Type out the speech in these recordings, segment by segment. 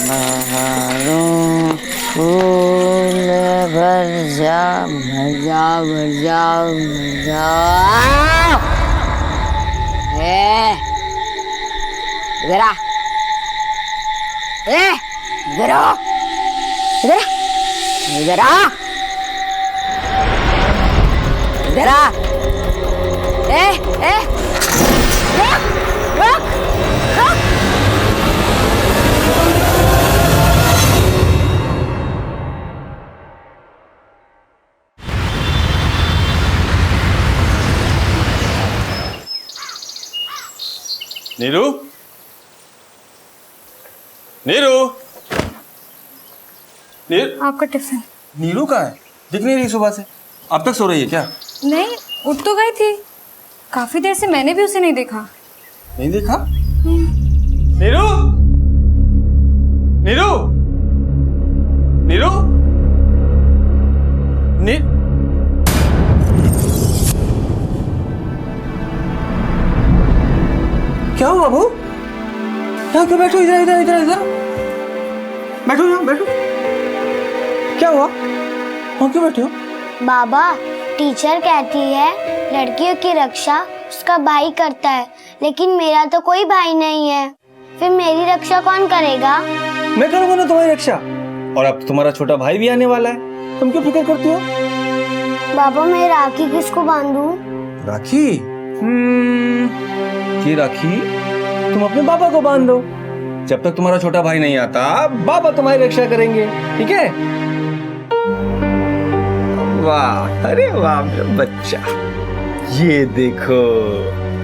बहारों फूल भर जा भजा भजा भजा। इधर आ, इधर आ, इधर आ, इधर आ, रुक रुक रुक। नीरू, नीरू, आपका टिफिन। नीरू कहाँ है? दिख नहीं रही सुबह से। अब तक सो रही है क्या? नहीं, उठ तो गई थी। काफी देर से मैंने भी उसे नहीं देखा। नहीं देखा? नीरू, नीरू, नीरू, क्या हुआ बाबू? यहाँ क्यों बैठो? इधर इधर इधर इधर बैठो, यहाँ बैठो। क्या हुआ? वहाँ क्यों बैठे हो? बाबा, टीचर कहती है लड़कियों की रक्षा उसका भाई करता है, लेकिन मेरा तो कोई भाई नहीं है। फिर मेरी रक्षा कौन करेगा? मैं करूँगा ना तुम्हारी रक्षा। और अब तुम्हारा छोटा भाई भी आने वाला है, तुम क्यों फिक्र करती हो? बाबा, मैं राखी किसको बांधूं? राखी? ये राखी तुम अपने बाबा को बांध दो। जब तक तुम्हारा छोटा भाई नहीं आता, बाबा तुम्हारी रक्षा करेंगे, ठीक है? वाह, अरे वाह मेरा बच्चा। ये देखो,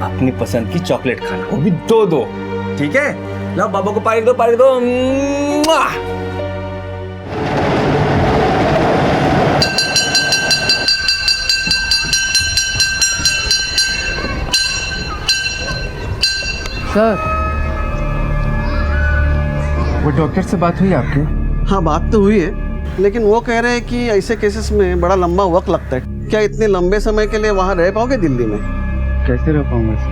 अपनी पसंद की चॉकलेट खाना, वो भी दो, ठीक है? लो बाबा को पारी दो, पारी दो। सर, वो डॉक्टर से बात हुई आपकी? हाँ, बात तो हुई है, लेकिन वो कह रहे हैं कि ऐसे केसेस में बड़ा लंबा वक्त लगता है। क्या इतने लंबे समय के लिए वहाँ रह पाओगे दिल्ली में? कैसे रह पाऊंगा सर?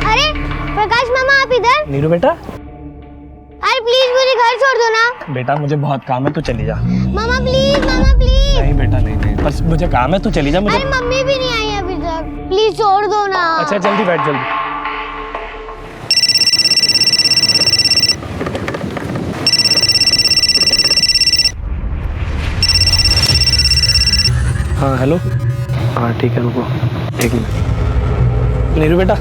अरे प्रकाश मामा, आप इधर? नीरू बेटा, अरे प्लीज मुझे घर छोड़ दो ना। बेटा मुझे बहुत काम है, तो चली जा। मामा प्लीज, मामा प्लीज। नहीं बेटा, नहीं, बस मुझे काम है, तो चली जा। मुझे अरे मम्मी भी नहीं आई अभी तक, प्लीज छोड़ दो ना। अच्छा जल्दी बैठ, जल्दी। हाँ हेलो। हाँ ठीक है, रुको एक मिनट। नीरू बेटा,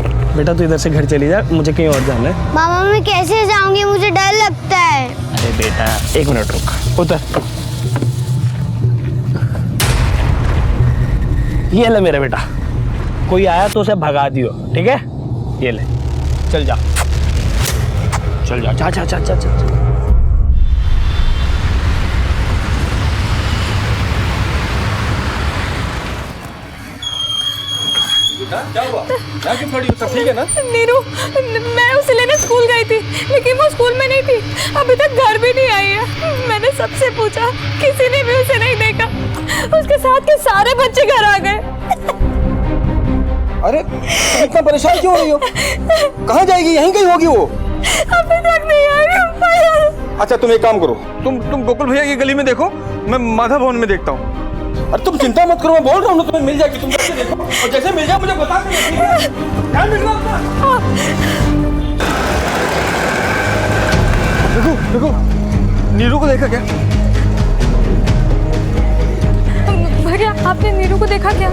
तू इधर से घर चली जा, मुझे कहीं और जाना है। मामा मैं कैसे जाऊंगी, मुझे डर लगता है। अरे बेटा एक मिनट रुक, उतर। ये ले मेरा बेटा, कोई आया तो उसे भगा दियो, ठीक है? ये ले, चल जा, चल जा, जा जा जा जा जा। क्या हुआ? यहाँ क्यों खड़ी हो? सब ठीक है ना? नीरू, मैं उसे लेने स्कूल गई थी, लेकिन वो स्कूल में नहीं थी। अभी तक घर भी नहीं आई है। मैंने सबसे पूछा, किसी ने भी उसे नहीं देखा। उसके साथ के सारे बच्चे घर आ गए। अरे तुम इतना परेशान क्यों हो रही हो? कहाँ जाएगी? यहीं कहीं होगी वो। अभी तक नहीं आई। अच्छा तुम एक काम करो, तुम गोकुल भैया की गली में देखो, मैं माधव भवन में देखता हूँ। अरे तुम चिंता मत करो, मैं बोल रहा हूँ ना, तुम्हें मिल जाएगी। तुम कैसे देखो, और जैसे मिल जाए मुझे बता देना। ध्यान रखना अपना। देखो नीरू को देखा क्या? भैया आपने नीरू को देखा क्या?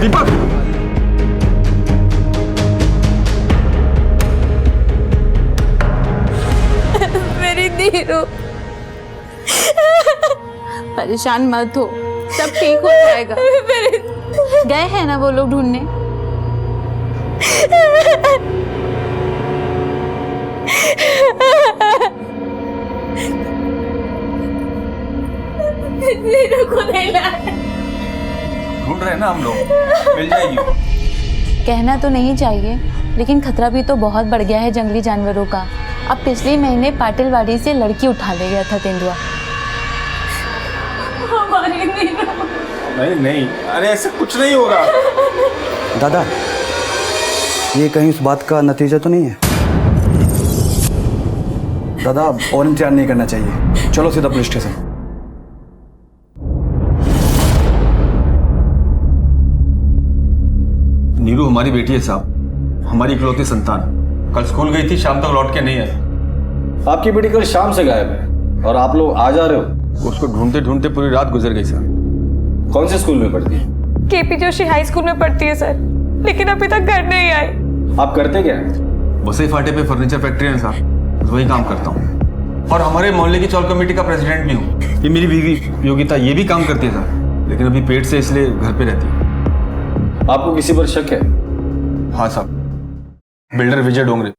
दीपक, मेरी नीरू। परेशान मत हो, सब ठीक हो जाएगा। गए हैं ना वो लोग ढूंढने। नीरू को नहीं लाया। ढूंढ रहे हैं ना हम लोग, मिल जाएगी। कहना तो नहीं चाहिए, लेकिन खतरा भी तो बहुत बढ़ गया है जंगली जानवरों का। अब पिछले महीने पाटिलवाड़ी से लड़की उठा ले गया था तेंदुआ। हमारी नीरू, नहीं नहीं, अरे ऐसा कुछ नहीं होगा। दादा, ये कहीं उस बात का नतीजा तो नहीं है? दादा, और इंतजार नहीं करना चाहिए, चलो सीधा पुलिस स्टेशन। नीरू हमारी बेटी है साहब, हमारी इकलौती संतान। कल स्कूल गई थी, शाम तक लौट के नहीं आई। आपकी बेटी कल शाम से गायब है और आप लोग आ जा रहे हो। उसको ढूंढते ढूंढते पूरी रात गुजर गई सर। कौन से स्कूल में पढ़ती है? केपी जोशी हाई स्कूल में पढ़ती है सर, लेकिन अभी तक घर नहीं आई। आप करते क्या हैं? वसई फाटे पे फर्नीचर फैक्ट्री है साहब, वही काम करता हूँ और हमारे मोहल्ले की चौल कमेटी का प्रेसिडेंट भी हूँ। ये मेरी बीवी योगिता, ये भी काम करती है साहब, लेकिन अभी पेट से इसलिए घर पे रहती है। आपको किसी पर शक है? हाँ साहब, बिल्डर विजय डोंगरे।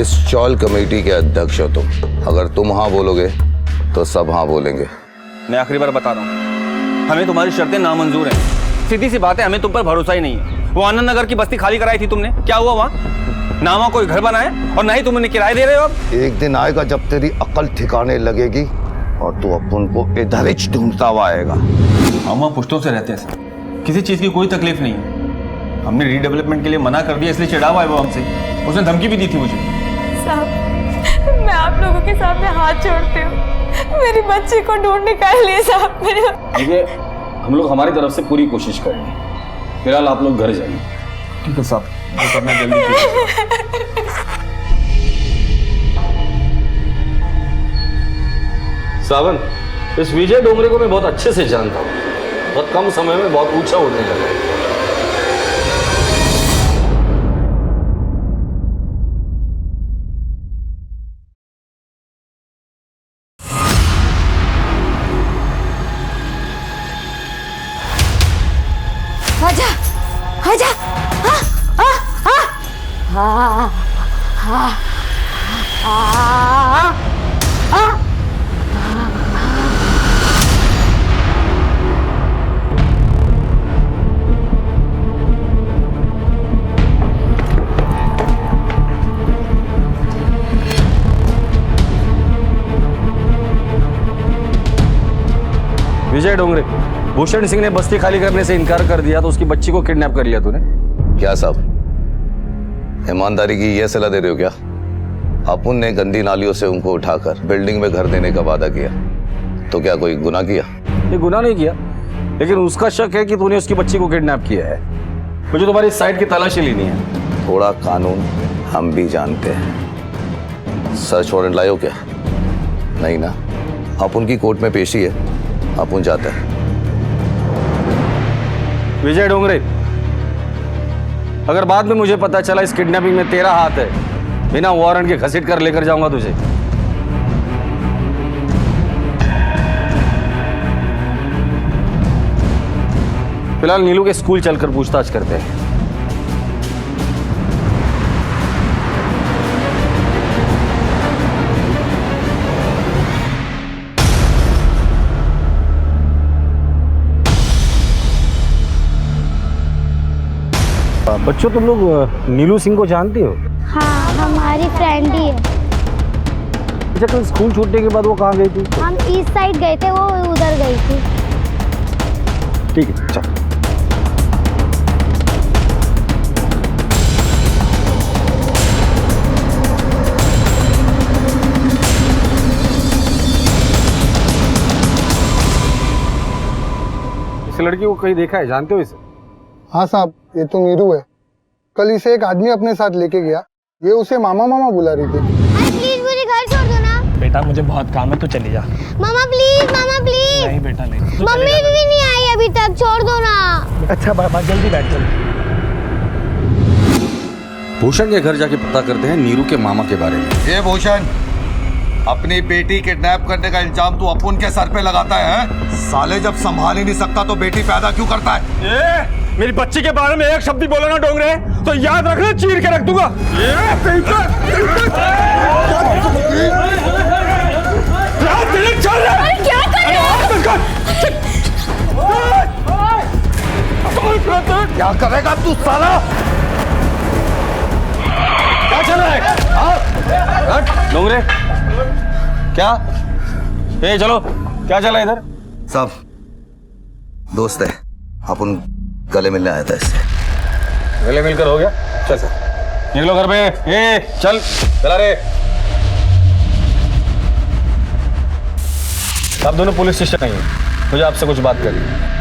इस चौल कमेटी के अध्यक्ष हो तुम। अगर तुम हाँ बोलोगे तो सब हाँ बोलेंगे। मैं आखिरी बार बता रहा हूँ, हमें तुम्हारी शर्तें नामंजूर हैं। सीधी सी बात है, हमें तुम पर भरोसा ही नहीं है। वो आनंद नगर की बस्ती खाली कराई थी तुमने, क्या हुआ वहाँ? ना वहाँ कोई घर बनाया और ना ही तुम उन्हें किराए दे रहे हो। अब एक दिन आएगा जब तेरी अकल ठिकाने लगेगी और तू अपन को इधर ही ढूंढता हुआ आएगा। हम वहाँ पुश्तों से रहते हैं सर, किसी चीज़ की कोई तकलीफ नहीं है। हमने रीडेवलपमेंट के लिए मना कर दिया, इसलिए चिढ़ा हुआ है वो हमसे। उसने धमकी भी दी थी मुझे। साहब, मैं आप लोगों के सामने हाथ जोड़ती हूँ, मेरी बच्ची को ढूंढ निकालिए साहब। देखिए, हम लोग हमारी तरफ से पूरी कोशिश करेंगे। फिलहाल आप लोग घर जाइए। ठीक है साहब, जो करना है जल्दी कीजिए। सावन, इस विजय डोंगरे को मैं बहुत अच्छे से जानता हूँ। बहुत कम समय में बहुत ऊंचा उड़ने लगा है। आजा, आजा, विजय डोंगरे, भूषण सिंह ने बस्ती खाली करने से इनकार कर दिया तो उसकी बच्ची को किडनैप कर लिया तूने। क्या साहब, ईमानदारी की यह सलाह दे रहे हो क्या? अपुन ने गंदी नालियों से उनको उठाकर बिल्डिंग में घर देने का वादा किया, तो क्या कोई गुनाह किया? ये गुनाह नहीं किया, लेकिन उसका शक है कि तूने उसकी बच्ची को किडनैप किया है। मुझे तुम्हारी साइड की तलाशी लेनी है। थोड़ा कानून हम भी जानते हैं। सर्च वारंट लाए हो क्या? नहीं ना? आप उनकी कोर्ट में पेशी है, अपन जाते हैं। विजय डोंगरे, अगर बाद में मुझे पता चला इस किडनैपिंग में तेरा हाथ है, बिना वारंट के घसीट कर लेकर जाऊंगा तुझे। फिलहाल नीलू के स्कूल चलकर पूछताछ करते हैं। बच्चों, तुम लोग नीलू सिंह को जानती हो? हाँ, हमारी फ्रेंड ही है। अच्छा, कल स्कूल छूटने के बाद वो कहाँ गई थी? हम ईस्ट साइड गए थे, वो उधर गई थी। ठीक है, चल। इस लड़की को कहीं देखा है? जानते हो इसे? हाँ साहब, ये तो नीरू है। कल इसे एक आदमी अपने साथ लेके गया, ये उसे मामा मामा बुला रही थी। प्लीज मुझे घर छोड़ दो ना। बेटा, मुझे बहुत काम है, तू चली जा। मामा प्लीज, मामा प्लीज। नहीं बेटा, नहीं। मम्मी भी नहीं आई अभी तक, छोड़ दो ना। अच्छा बाबा, जल्दी बैठ, जल्दी। भूषण के घर जाके पता करते हैं नीरू के मामा के बारे में। ये भूषण, अपनी बेटी किडनैप करने का इल्जाम तू अपुन के सर पे लगाता है? साले जब संभाल ही नहीं सकता तो बेटी पैदा क्यों करता है? मेरी बच्ची के बारे में एक शब्द भी बोला ना डोंगरे, तो याद रखना, चीर के रख दूंगा। क्या कर रहे हो? क्या करेगा तू साला? क्या चल रहा है? डोंगरे, क्या? ए चलो। क्या चला इधर? साहब दोस्त है, अपन गले मिलने आया था इससे। गले मिलकर हो गया? चल सर निकलो घर पे। ए चल चला रे। आप दोनों पुलिस स्टेशन आइए, मुझे आपसे कुछ बात करनी है।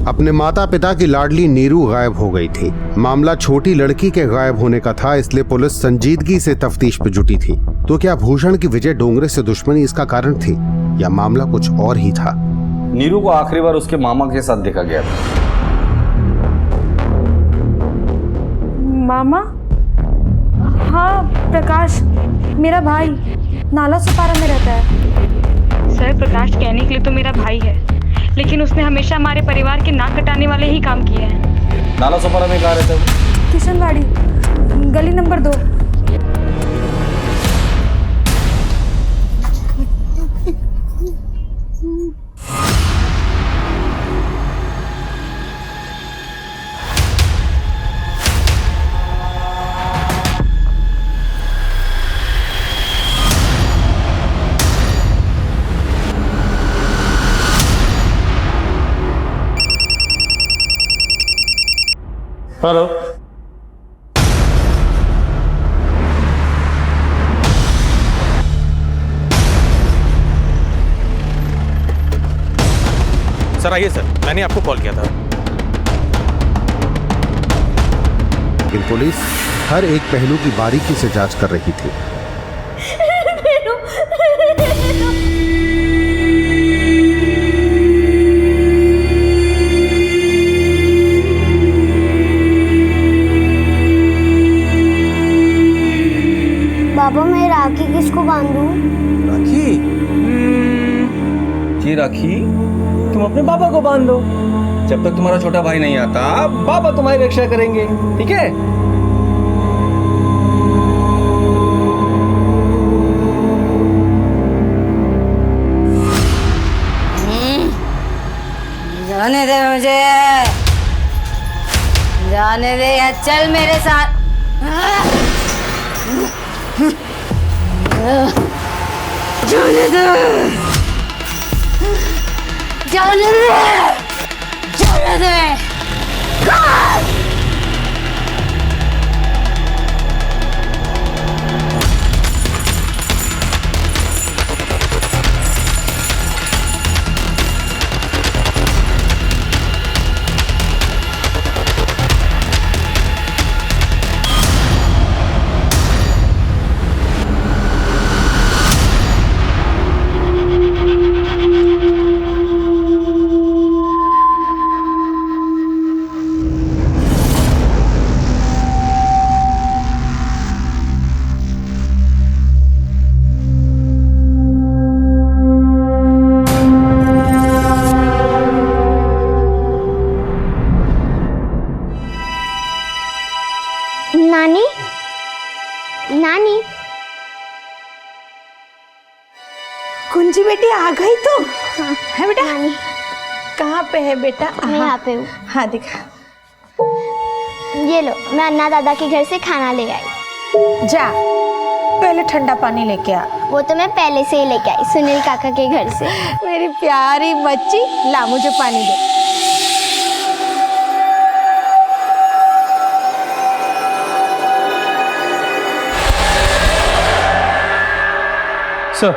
अपने माता पिता की लाडली नीरू गायब हो गई थी। मामला छोटी लड़की के गायब होने का था, इसलिए पुलिस संजीदगी से तफ्तीश पे जुटी थी। तो क्या भूषण की विजय डोंगरे से दुश्मनी इसका कारण थी या मामला कुछ और ही था? नीरू को आखिरी बार उसके मामा के साथ देखा गया था। मामा? हाँ प्रकाश, मेरा भाई नाला सुपारा में रहता है। सर प्रकाश कहने के लिए तो मेरा भाई है, लेकिन उसने हमेशा हमारे परिवार के नाक कटाने वाले ही काम किए हैं। नाला सुपारा में कहाँ रहता है? किशनवाड़ी, गली नंबर 2। हेलो, सर आइए सर, मैंने आपको कॉल किया था। लेकिन पुलिस हर एक पहलू की बारीकी से जांच कर रही थी। पापा मैं राखी किसको बांधूं? राखी? ये राखी तुम अपने पापा को बांध दो। जब तक तुम्हारा छोटा भाई नहीं आता पापा तुम्हारी रक्षा करेंगे, ठीक है? जाने दे मुझे, जाने दे या चल मेरे साथ। जाने दे, जाने दे, जाने दे। नानी, नानी। कुंजी बेटी आ गई तो? हाँ, है बेटा? नानी कहाँ पे है बेटा? मैं यहाँ पे हूँ। हाँ दिखा। ये लो, मैं अन्ना दादा के घर से खाना ले आई। जा पहले ठंडा पानी लेके आ। वो तो मैं पहले से ही लेके आई, सुनील काका के घर से। मेरी प्यारी बच्ची, ला मुझे पानी दे। सर,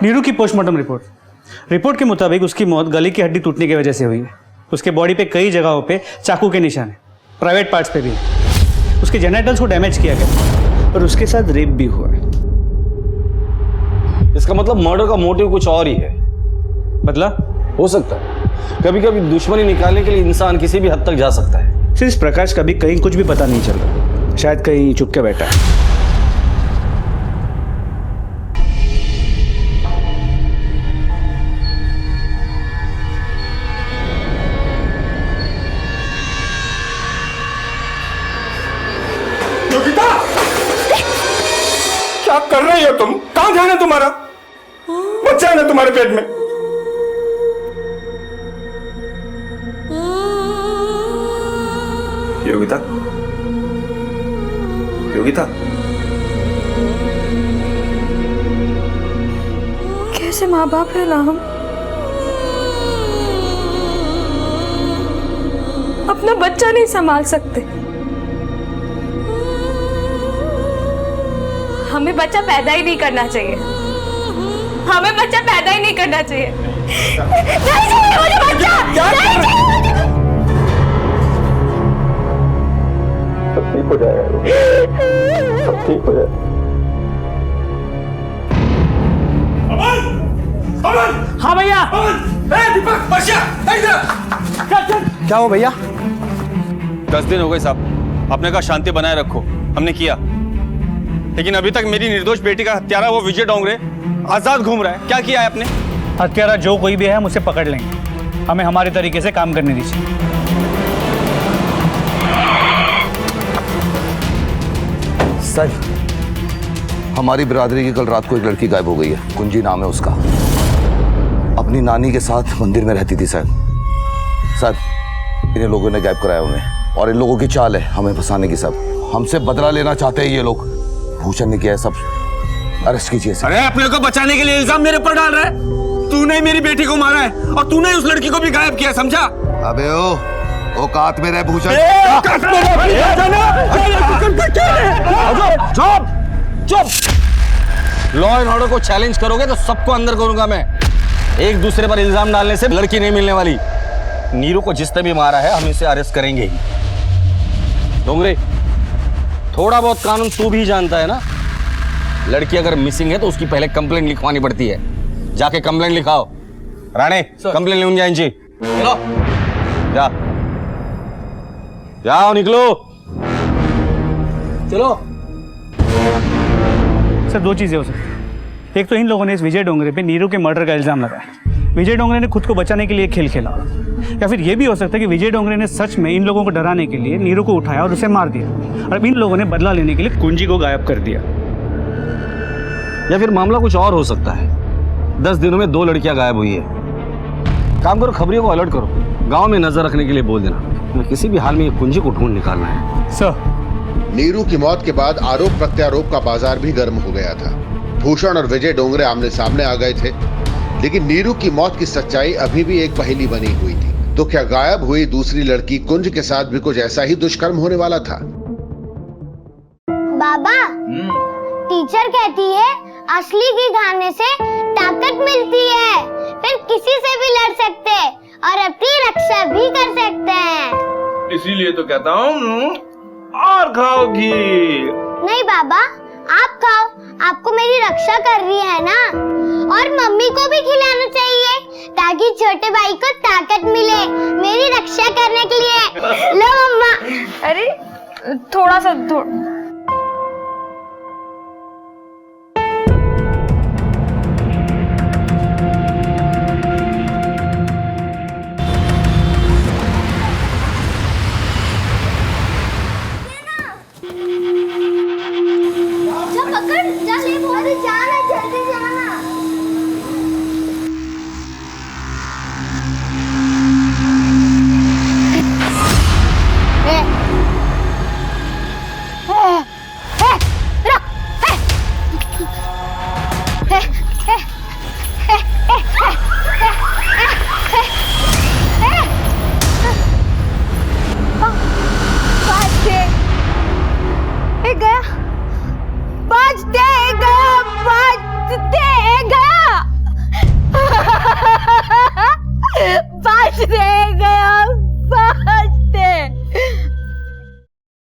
नीरू की पोस्टमार्टम रिपोर्ट के मुताबिक उसकी मौत गले की हड्डी टूटने की वजह से हुई है। उसके बॉडी पे कई जगहों पे चाकू के निशान है, प्राइवेट पार्ट्स पे भी है। उसके जेनिटल्स को डैमेज किया गया और उसके साथ रेप भी हुआ है। इसका मतलब मर्डर का मोटिव कुछ और ही है। मतलब हो सकता है कभी कभी दुश्मनी निकालने के लिए इंसान किसी भी हद तक जा सकता है। सिर्फ प्रकाश का भी कहीं कुछ भी पता नहीं चल रहा, शायद कहीं चुप के बैठा है। क्या कर रही हो तुम? कहां ध्यान है तुम्हारा? बच्चा है ना तुम्हारे पेट में? योगिता, योगिता, जैसे माँ बाप है ना हम, अपना बच्चा नहीं संभाल सकते। हमें बच्चा पैदा ही नहीं करना चाहिए, हमें बच्चा पैदा ही नहीं करना चाहिए। नहीं चाहिए मुझे बच्चा, नहीं चाहिए मुझे। सब ठीक हो जाएगा, सब ठीक हो जाएगा। हाँ भैया। दीपक, वर्षा, क्या हो भैया? 10 दिन हो गए साहब, आपने कहा शांति बनाए रखो, हमने किया, लेकिन अभी तक मेरी निर्दोष बेटी का हत्यारा वो विजय डोंगरे आजाद घूम रहा है। क्या किया है आपने? हत्यारा जो कोई भी है हम उसे पकड़ लेंगे, हमें हमारे तरीके से काम करने दीजिए। सर, हमारी बिरादरी की कल रात को एक लड़की गायब हो गई है। कुंजी नाम है उसका, अपनी नानी के साथ मंदिर में रहती थी। सर, इन लोगों ने गायब कराया उन्हें, और इन लोगों की चाल है हमें फंसाने की। सब हमसे बदला लेना चाहते हैं ये लोग। भूषण ने किया है, सब अरेस्ट कीजिए। अरे अपने को बचाने के लिए इल्जाम मेरे पर डाल रहा है। तूने मेरी बेटी को मारा है और तूने उस लड़की को भी गायब किया, समझा? अबे ओ औकात में रह भूषण। लॉ एंड ऑर्डर को चैलेंज करोगे तो सबको अंदर करूंगा मैं। एक दूसरे पर इल्जाम डालने से लड़की नहीं मिलने वाली। नीरू को जिसने भी मारा है हम इसे अरेस्ट करेंगे ही। डोंगरे, थोड़ा बहुत कानून तू भी जानता है ना। लड़की अगर मिसिंग है तो उसकी पहले कंप्लेंट लिखवानी पड़ती है। जाके कंप्लेंट लिखाओ। राणे, कंप्लेंट लिखूं जाए जी। चलो जा, जाओ, निकलो, चलो। सर, दो चीज़ें हो सकती हैं। एक तो इन लोगों ने इस विजय डोंगरे पे नीरू के मर्डर का इल्ज़ाम लगाया, विजय डोंगरे ने खुद को बचाने के लिए खेल खेला। या फिर ये भी हो सकता है कि विजय डोंगरे ने सच में इन लोगों को डराने के लिए नीरू को उठाया और उसे मार दिया, और इन लोगों ने बदला लेने के लिए कुंजी को गायब कर दिया। या फिर मामला कुछ और हो सकता है। 10 दिनों में 2 लड़कियां गायब हुई है। काम करो, खबरियों को अलर्ट करो, गांव में नजर रखने के लिए बोल देना। किसी भी हाल में ये कुंजी को ढूंढ निकालना है। सर, नीरू की मौत के बाद आरोप प्रत्यारोप का बाजार भी गर्म हो गया था। भूषण और विजय डोंगरे आमने सामने आ गए थे, लेकिन नीरू की मौत की सच्चाई अभी भी एक पहेली बनी हुई थी। तो क्या गायब हुई दूसरी लड़की कुंज के साथ भी कुछ ऐसा ही दुष्कर्म होने वाला था? बाबा, टीचर कहती है असली घी खाने से ताकत मिलती है, फिर किसी से भी लड़ सकते हैं और अपनी रक्षा भी कर सकते हैं। इसीलिए तो कहता हूँ और खाओ घी। नहीं बाबा, आप खाओ, आपको मेरी रक्षा कर रही है ना। और मम्मी को भी खिलाना चाहिए ताकि छोटे भाई को ताकत मिले मेरी रक्षा करने के लिए। लो मम्मा। अरे थोड़ा सा जाना, जल्दी जाना।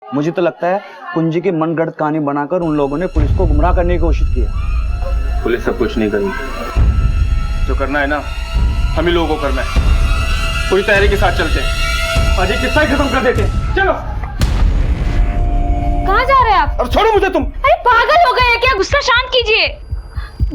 मुझे तो लगता है कुंजी की मनगढ़ंत कहानी बनाकर उन लोगों ने पुलिस को गुमराह करने की कोशिश की है। पुलिस सब कुछ नहीं करेगी। जो करना है ना, हम ही लोगों को करना है। पूरी तैयारी के साथ चलते हैं, आज ये किस्सा ही खत्म कर देते हैं। चलो। कहाँ जा रहे हैं आप? अब छोड़ो मुझे तुम। अरे पागल हो गए क्या? गुस्सा शांत कीजिए।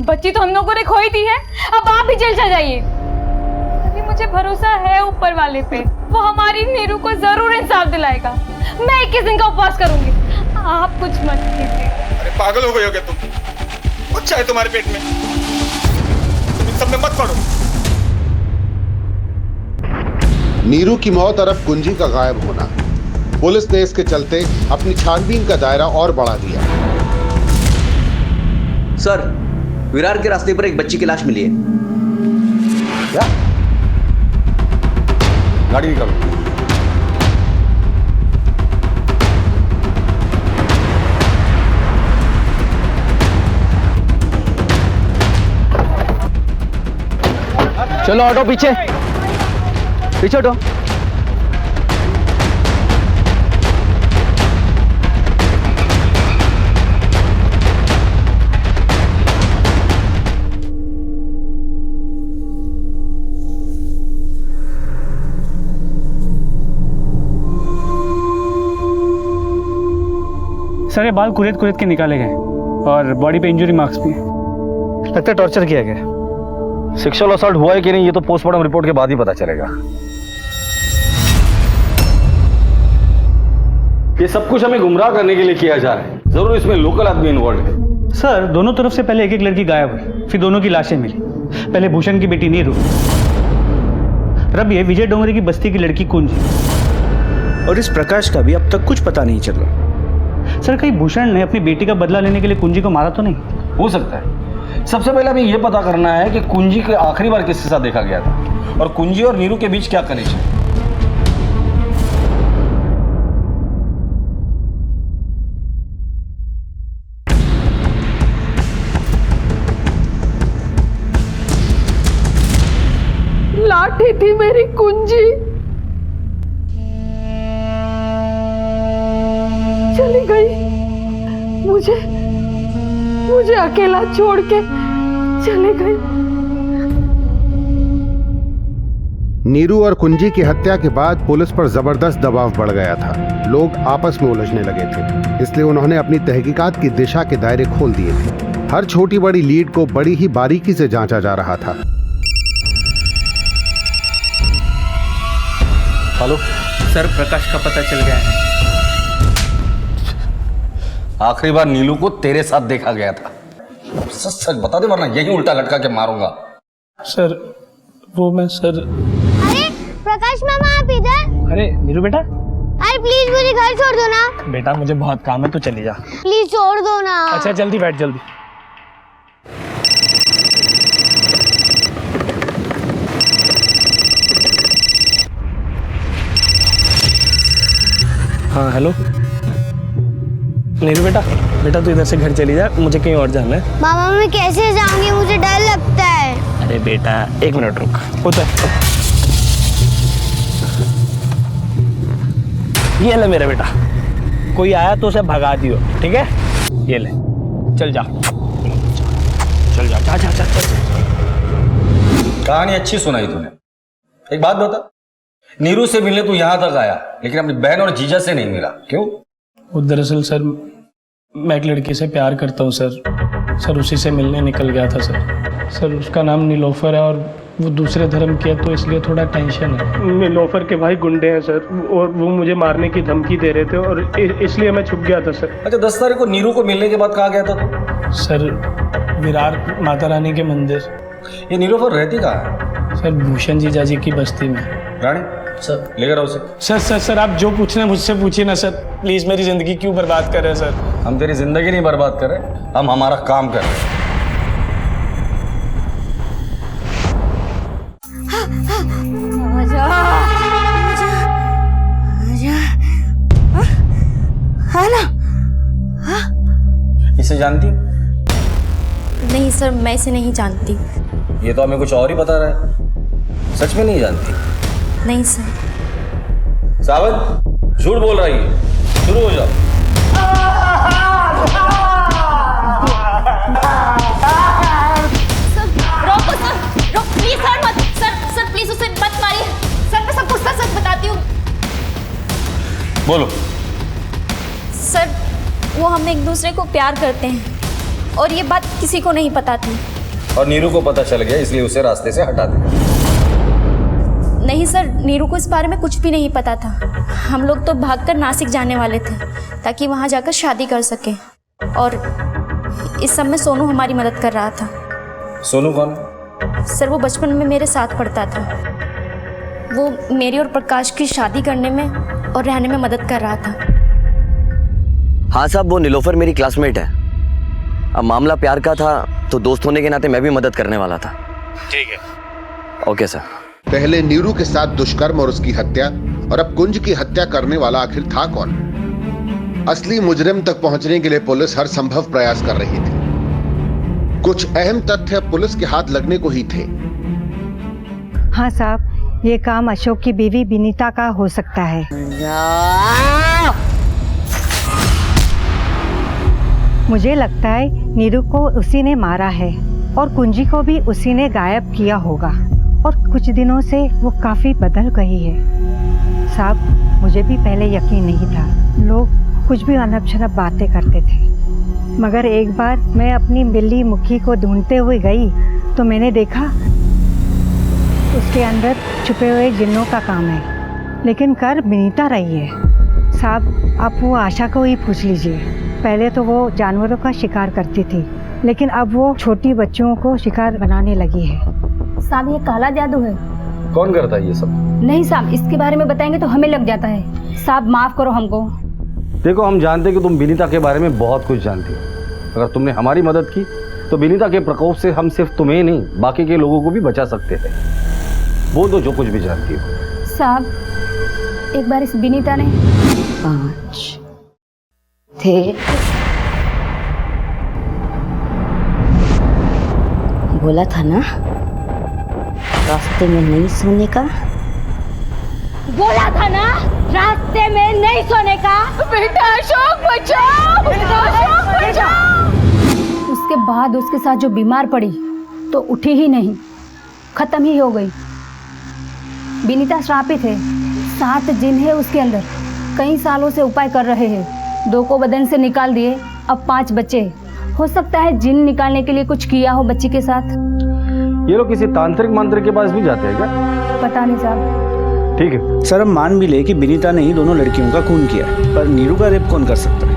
बच्ची तो हम लोगों ने खोई थी है, अब आप भी जेल चल जाइए। अरे मुझे भरोसा है ऊपर वाले पे, वो हमारी नीरू को जरूर इंसाफ दिलाएगा। मैं 21 दिन का उपवास करूंगी, आप कुछ मत कीजिए। अरे पागल हो गए हो क्या तुम? कुछ है तुम्हारे पेट में, तुम इन सब में मत पड़ो। नीरू की मौत और अब कुंजी का गायब होना, पुलिस ने इसके चलते अपनी छानबीन का दायरा और बढ़ा दिया। सर, विरार के रास्ते पर एक बच्ची की लाश मिली है। क्या? गाड़ी निकालो। चलो ऑटो पीछे पीछे हटो। सर ये बाल कुरेद कुरेद के निकाले गए और बॉडी पे इंजरी मार्क्स भी हैं। लगता है टॉर्चर किया गया। सेक्सुअल असॉल्ट हुआ है कि नहीं ये तो पोस्टमार्टम रिपोर्ट के बाद ही पता चलेगा। ये सब कुछ हमें गुमराह करने के लिए किया जा रहा है। जरूर इसमें लोकल आदमी इन्वॉल्व है। सर दोनों तरफ से पहले एक एक लड़की गायब हुई, फिर दोनों की लाशें मिली। पहले भूषण की बेटी नीरू, रब ये विजय डोंगरे की बस्ती की लड़की कुंजी, और इस प्रकाश का भी अब तक कुछ पता नहीं चल रहा। सर कहीं भूषण ने अपनी बेटी का बदला लेने के लिए कुंजी को मारा तो नहीं? हो सकता है। सबसे पहले हमें यह पता करना है कि कुंजी को आखिरी बार किसके साथ देखा गया था और कुंजी और नीरू के बीच क्या कनेक्शन है। लाठी थी मेरी कुंजी, चली गई। मुझे अकेला छोड़ के चली गई। नीरू और कुंजी की हत्या के बाद पुलिस पर जबरदस्त दबाव बढ़ गया था। लोग आपस में उलझने लगे थे, इसलिए उन्होंने अपनी तहकीकात की दिशा के दायरे खोल दिए थे। हर छोटी बड़ी लीड को बड़ी ही बारीकी से जांचा जा रहा था। हेलो सर, प्रकाश का पता चल गया है। आखिरी बार नीलू को तेरे साथ देखा गया था। सच सच बता दे वरना यही उल्टा लटका के मारूंगा। सर वो मैं सर। अरे प्रकाश मामा आप इधर? अरे नीरू बेटा। अरे प्लीज मुझे घर छोड़ दो ना। बेटा मुझे बहुत काम है, तो चली जा। प्लीज छोड़ दो ना। अच्छा जल्दी बैठ, जल्दी। हाँ हेलो नीरू बेटा, तू इधर से घर चली जा, मुझे कहीं और जाना है। मामा मैं कैसे जाऊंगी, मुझे डर लगता है। अरे बेटा एक मिनट रुक, उतर। ये ले मेरा बेटा, कोई आया तो उसे भगा दियो, ठीक है? ये ले, चल जा, चल जा, जा जा जा। कहानी अच्छी सुनाई तूने। एक बात बता, नीरू से मिलने तू यहाँ तक आया लेकिन अपनी बहन और जीजा से नहीं मिला, क्यों? वो दरअसल सर मैं एक लड़की से प्यार करता हूँ सर उसी से मिलने निकल गया था सर उसका नाम नीलोफर है और वो दूसरे धर्म की है, तो इसलिए थोड़ा टेंशन है। नीलोफर के भाई गुंडे हैं सर, और वो मुझे मारने की धमकी दे रहे थे और इसलिए मैं छुप गया था सर। अच्छा 10 तारीख को नीरू को मिलने के बाद कहाँ गया था तू? सर विरार माता रानी के मंदिर। ये नीलोफर रहती कहाँ है? सर भूषण जीजा जी की बस्ती में। रानी सर लेकर आओ उसे। सर आप जो पूछना मुझसे पूछिए ना सर, प्लीज। मेरी जिंदगी क्यों बर्बाद कर रहे हैं सर? हम तेरी जिंदगी नहीं बर्बाद कर रहे, हम हमारा काम कर रहे हैं। इसे जानती? नहीं सर, मैं इसे नहीं जानती। ये तो हमें कुछ और ही बता रहा है। सच में नहीं जानती? नहीं सर। सावन झूठ बोल रही है, शुरू हो जाओ। रोको प्लीज सर, मत सर प्लीज उसे मत मारिए सर, मैं सब कुछ सच बताती हूँ। बोलो। सर वो हम एक दूसरे को प्यार करते हैं और ये बात किसी को नहीं पता थी। और नीरू को पता चल गया इसलिए उसे रास्ते से हटा दिया। नहीं सर, नीरू को इस बारे में कुछ भी नहीं पता था। हम लोग तो भागकर नासिक जाने वाले थे ताकि वहाँ जाकर शादी कर सके, और इस सब में सोनू हमारी मदद कर रहा था। सोनू कौन? सर वो बचपन में मेरे साथ पढ़ता था। वो मेरी और प्रकाश की शादी करने में और रहने में मदद कर रहा था। हाँ साहब, वो नीलोफर मेरी क्लासमेट है। अब मामला प्यार का था तो दोस्त होने के नाते मैं भी मदद करने वाला था। ठीक है। Okay sir. पहले नीरू के साथ दुष्कर्म और उसकी हत्या, और अब कुंज की हत्या करने वाला आखिर था कौन? असली मुजरिम तक पहुंचने के लिए पुलिस हर संभव प्रयास कर रही थी। कुछ अहम तथ्य पुलिस के हाथ लगने को ही थे। हाँ साहब, ये काम अशोक की बीवी विनीता का हो सकता है। मुझे लगता है नीरू को उसी ने मारा है और कुंजी को भी उसी ने गायब किया होगा, और कुछ दिनों से वो काफी बदल गई है। साहब, मुझे भी पहले यकीन नहीं था, लोग कुछ भी अनब शनब बातें करते थे, मगर एक बार मैं अपनी बिल्ली मुखी को ढूंढते हुए गई तो मैंने देखा उसके अंदर छुपे हुए जिन्नों का काम है, लेकिन कर विनीता रही है। साहब, आप वो आशा को ही पूछ लीजिए। पहले तो वो जानवरों का शिकार करती थी, लेकिन अब वो छोटी बच्चों को शिकार बनाने लगी है। साहब, ये काला जादू है। कौन करता है ये सब? नहीं साहब, इसके बारे में बताएंगे तो हमें लग जाता है। साहब माफ करो हमको। देखो, हम जानते कि तुम विनीता के बारे में बहुत कुछ जानती हो। अगर तुमने हमारी मदद की तो विनीता के प्रकोप से हम सिर्फ तुम्हें नहीं बाकी के लोगों को भी बचा सकते हैं। बोल दो जो कुछ भी जानती हो। साहब, एक बार इस विनीता ने 5 थे, बोला था ना रास्ते में नहीं सोने का। बोला था ना रास्ते में नहीं सोने का। बेटा अशोक बचाओ, अशोक बचाओ। उसके बाद उसके साथ जो बीमार पड़ी तो उठी ही नहीं, खत्म ही हो गई। विनीता श्रापित है, 7 जिन है उसके अंदर। कई सालों से उपाय कर रहे हैं, 2 को बदन से निकाल दिए, अब 5 बच्चे। हो सकता है जिन निकालने के लिए कुछ किया हो बच्ची के साथ। ये लोग किसी तांत्रिक मंत्र के पास भी जाते हैं क्या? पता नहीं साहब। ठीक है सर, हम मान भी ले कि विनीता ने ही दोनों लड़कियों का खून किया है, पर नीरू का रेप कौन कर सकता है?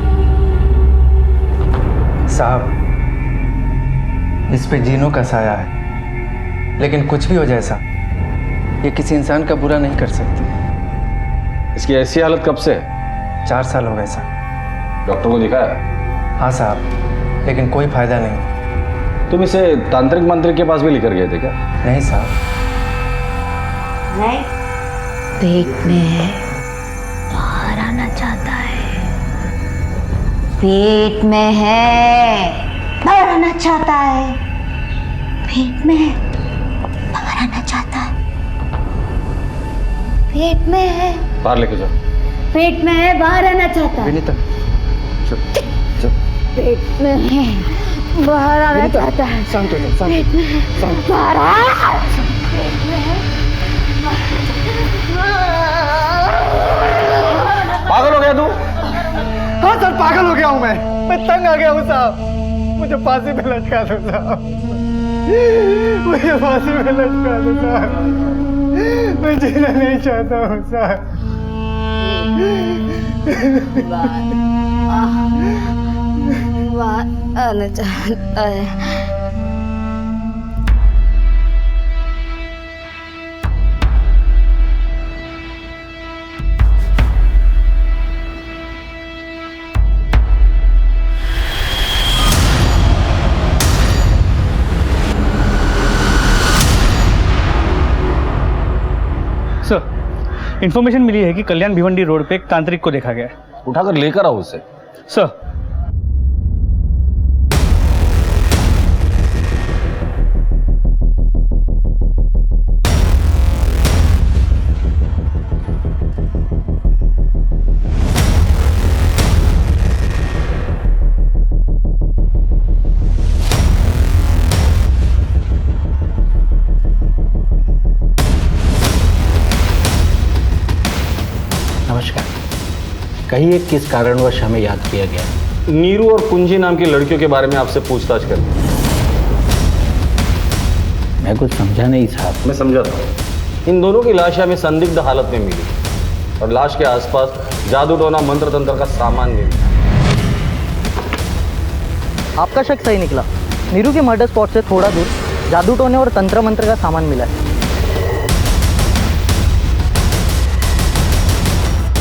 साहब, इस पे जीनों का साया है, लेकिन कुछ भी हो जाए साहब, ये किसी इंसान का बुरा नहीं कर सकती। इसकी ऐसी हालत कब से है? 4 साल हो गए साहब। डॉक्टर को दिखाया? हाँ साहब, लेकिन कोई फायदा नहीं। तुम इसे तांत्रिक मंत्र के पास भी लेकर गए थे क्या? नहीं साहब। नहीं, पेट में है, बाहर आना चाहता है। पेट में है, बाहर आना चाहता है। पेट में है, बाहर आना चाहता है। पेट में है, बाहर लेके जाओ। पेट में है, बाहर आना चाहता है। विनीता, चुप चुप। पेट में है, बाहर आना चाहता है। शांत हो जाओ, पेट में है, बाहर आ। पेट में है। पागल हो गया तू? हाँ सर, पागल हो गया हूँ मैं तंग आ गया हूँ साहब। मुझे फांसी पे लटका दो साहब, मुझे फांसी पे लटका दो साहब। मैं जीना नहीं चाहता हूँ साहब। आना चाहता है। सर, इन्फॉर्मेशन मिली है कि कल्याण भिवंडी रोड पे एक तांत्रिक को देखा गया है। उठाकर लेकर आओ उसे। सर, नमस्कार, कहिए किस कारणवश हमें याद किया गया? नीरू और कुंजी नाम की लड़कियों के बारे में आपसे पूछताछ कर। मैं कुछ समझा नहीं साहब। मैं समझा था। इन दोनों की लाश हमें संदिग्ध हालत में मिली और लाश के आसपास जादू टोना मंत्र तंत्र का सामान भी मिला। आपका शक सही निकला। नीरू के मर्डर स्पॉट से थोड़ा दूर जादू टोने और तंत्र मंत्र का सामान मिला है,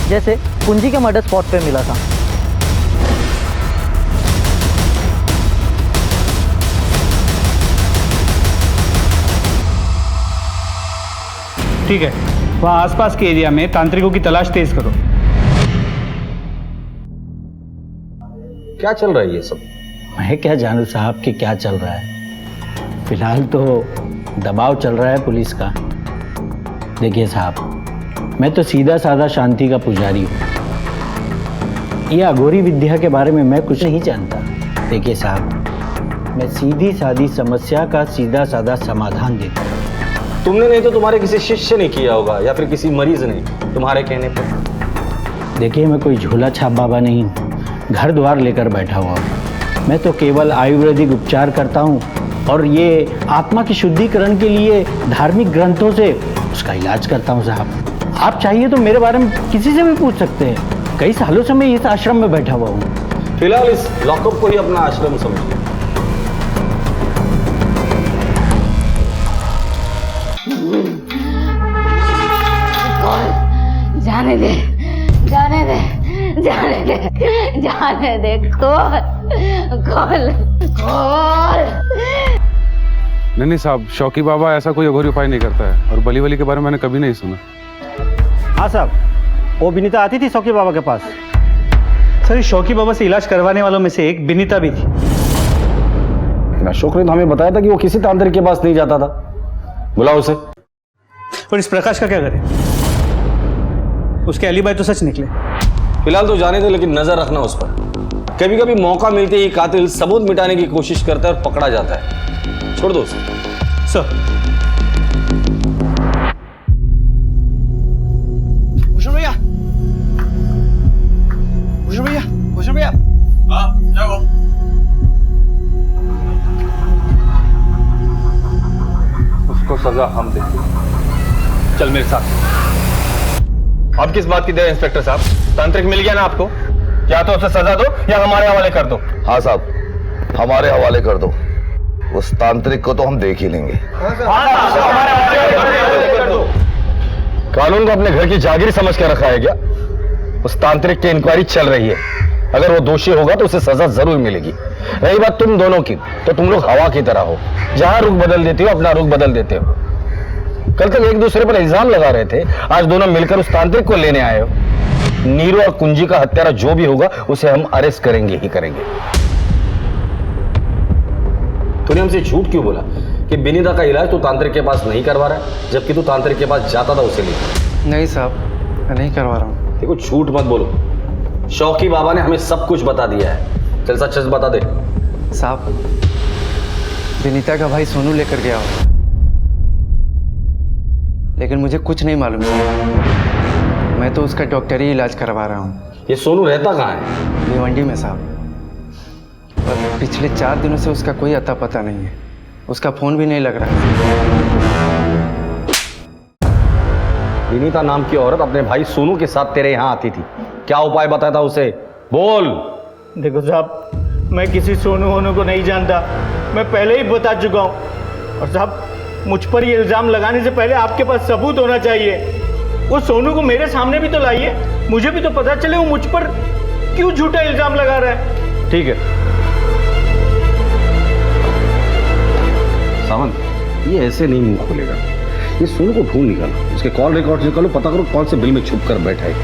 जैसे कुंजी के मर्डर स्पॉट पे मिला था। ठीक है, वहाँ आसपास के एरिया में तांत्रिकों की तलाश तेज करो। क्या चल रहा है ये सब? मैं क्या जानूं साहब कि क्या चल रहा है। फिलहाल तो दबाव चल रहा है पुलिस का। देखिए साहब, मैं तो सीधा साधा शांति का पुजारी हूँ। ये अघोरी विद्या के बारे में मैं कुछ नहीं जानता। देखिए साहब, मैं सीधी सादी समस्या का सीधा साधा समाधान देता हूँ। तुमने नहीं तो तुम्हारे किसी शिष्य ने किया होगा, या फिर किसी मरीज ने तुम्हारे कहने पर। देखिए, मैं कोई झोला छाप बाबा नहीं हूँ, घर द्वार लेकर बैठा हुआ हूँ। मैं तो केवल आयुर्वेदिक उपचार करता हूँ और ये आत्मा की शुद्धिकरण के लिए धार्मिक ग्रंथों से उसका इलाज करता हूँ साहब। आप चाहिए तो मेरे बारे में किसी से भी पूछ सकते हैं। कई सालों से मैं इस आश्रम में बैठा हुआ हूँ। फिलहाल इस लॉकअप को ही अपना आश्रम समझिए। जाने दे, जाने दे, जाने दे, जाने दे, खोल, खोल, खोल। नहीं साहब, शौकी बाबा ऐसा कोई अघोरी उपाय नहीं करता है, और बली वली के बारे में मैंने कभी नहीं सुना। हाँ साहब, वो विनीता आती थी शौकी बाबा के पास। सर, शौकी बाबा से इलाज करवाने वालों में से एक विनीता भी थी। अशोक ने तो हमें बताया था कि वो किसी तांत्रिक के पास नहीं जाता था। बुलाओ उसे। और इस प्रकाश का क्या करें? उसके अलीबाई तो सच निकले। फिलहाल तो जाने दो, लेकिन नजर रखना उस पर। कभी कभी मौका मिलते ही कातिल सबूत मिटाने की कोशिश करता है और पकड़ा जाता है। छोड़ दो उसे। सर, भूषण भैया, भूषण भैया, भूषण भैया। हाँ, क्या हुआ? उसको सजा हम देंगे। चल मेरे साथ। अब किस बात की देर इंस्पेक्टर साहब? तांत्रिक मिल गया ना आपको? या तो उसे सजा दो या हमारे हवाले कर दो। हाँ साहब, हमारे हवाले कर दो। उस तांत्रिक को तो हम देख ही लेंगे। कानून को अपने घर की जागीर समझ कर रखा है क्या? उस तांत्रिक की इंक्वायरी चल रही है। अगर वो दोषी होगा तो उसे सजा जरूर मिलेगी। रही बात तुम दोनों की, तो तुम लोग हवा की तरह हो, जहां रुख बदल देते हो अपना रुख बदल देते हो। कल तक एक दूसरे पर इल्जाम लगा रहे थे, आज दोनों मिलकर उस तांत्रिक को लेने आए हो। नीरू और कुंजी का हत्यारा जो भी होगा उसे हम अरेस्ट करेंगे ही करेंगे। तूने हमसे झूठ क्यों बोला कि विनीता का इलाज तू तांत्रिक के पास नहीं करवा रहा है, जबकि तू तांत्रिक के पास जाता था उसे लिए? नहीं साहब, मैं नहीं करवा रहा हूँ। देखो, झूठ मत बोलो। शौकी बाबा ने हमें सब कुछ बता दिया है। चल सच सच बता दे। साहब, विनीता का भाई सोनू लेकर गया हो, लेकिन मुझे कुछ नहीं मालूम। मैं तो उसका डॉक्टरी इलाज करवा रहा हूँ। ये सोनू रहता कहाँ है? भिवंडी में साहब। और पिछले 4 दिनों से उसका कोई अता पता नहीं है। उसका फोन भी नहीं लग रहा। विनीता नाम की औरत अपने भाई सोनू के साथ तेरे यहाँ आती थी। क्या उपाय बताया था उसे? बोल। देखो साहब, मैं किसी सोनू होनू को नहीं जानता। मैं पहले ही बता चुका हूँ। और साहब, मुझ पर ये इल्जाम लगाने से पहले आपके पास सबूत होना चाहिए। वो सोनू को मेरे सामने भी तो लाइए, मुझे भी तो पता चले वो मुझ पर क्यों झूठा इल्जाम लगा रहा है। ठीक है सावंत, ये ऐसे नहीं मुंह खोलेगा। ये सोनू को ढूंढ निकालो, उसके कॉल रिकॉर्ड निकालो, पता करो कौन से बिल में छुप कर बैठा है।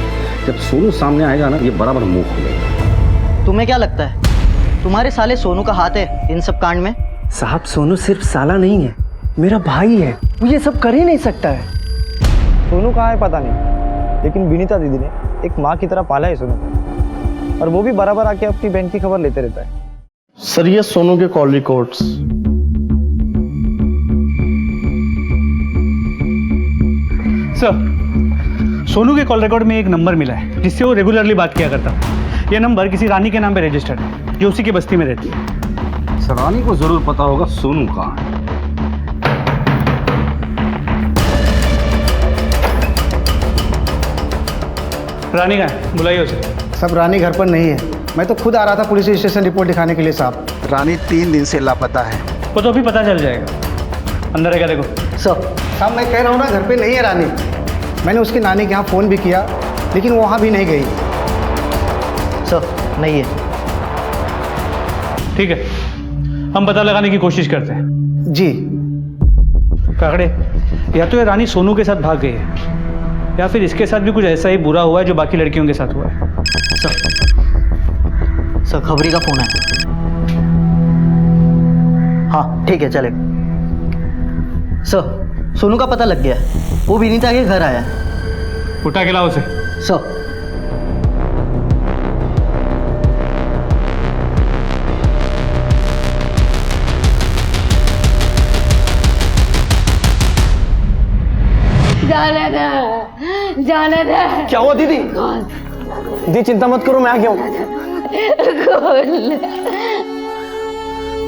जब सोनू सामने आएगा ना, ये बराबर मुंह खोलेगा। तुम्हें क्या लगता है तुम्हारे साले सोनू का हाथ है इन सब कांड में? साहब, सोनू सिर्फ साला नहीं है, मेरा भाई है। वो ये सब कर ही नहीं सकता है। सोनू कहाँ है पता नहीं, लेकिन विनीता दीदी ने एक माँ की तरह पाला है सोनू को, और वो भी बराबर आके अपनी बहन की खबर लेते रहता है। सर, ये सोनू के कॉल रिकॉर्ड्स। सर, सोनू के कॉल रिकॉर्ड में एक नंबर मिला है जिससे वो रेगुलरली बात किया करता। यह नंबर किसी रानी के नाम पे रजिस्टर्ड है, जो उसी की बस्ती में रहती है। सर, रानी को जरूर पता होगा सोनू कहाँ है। रानी कहाँ है? बुलाइए उसे। सब रानी घर पर नहीं है। मैं तो खुद आ रहा था पुलिस स्टेशन रिपोर्ट दिखाने के लिए साहब। रानी 3 दिन से लापता है। वो तो अभी पता चल जाएगा। अंदर है क्या? देखो साहब, मैं कह रहा हूँ ना, घर पे नहीं है रानी। मैंने उसकी नानी के यहाँ फ़ोन भी किया, लेकिन वहाँ भी नहीं गई। सर, नहीं है। ठीक है, हम पता लगाने की कोशिश करते हैं। जी। काकड़े, या तो ये रानी सोनू के साथ भाग गई है या फिर इसके साथ भी कुछ ऐसा ही बुरा हुआ है जो बाकी लड़कियों के साथ हुआ है। सर खबरी का फोन है। हाँ ठीक है चले। सर सोनू का पता लग गया है, वो विनीता के घर आया है। उठा के लाओ उसे। सर जाने दे, जाने दे। क्या हुआ दीदी? दी चिंता मत करो, मैं आ गया हूँ।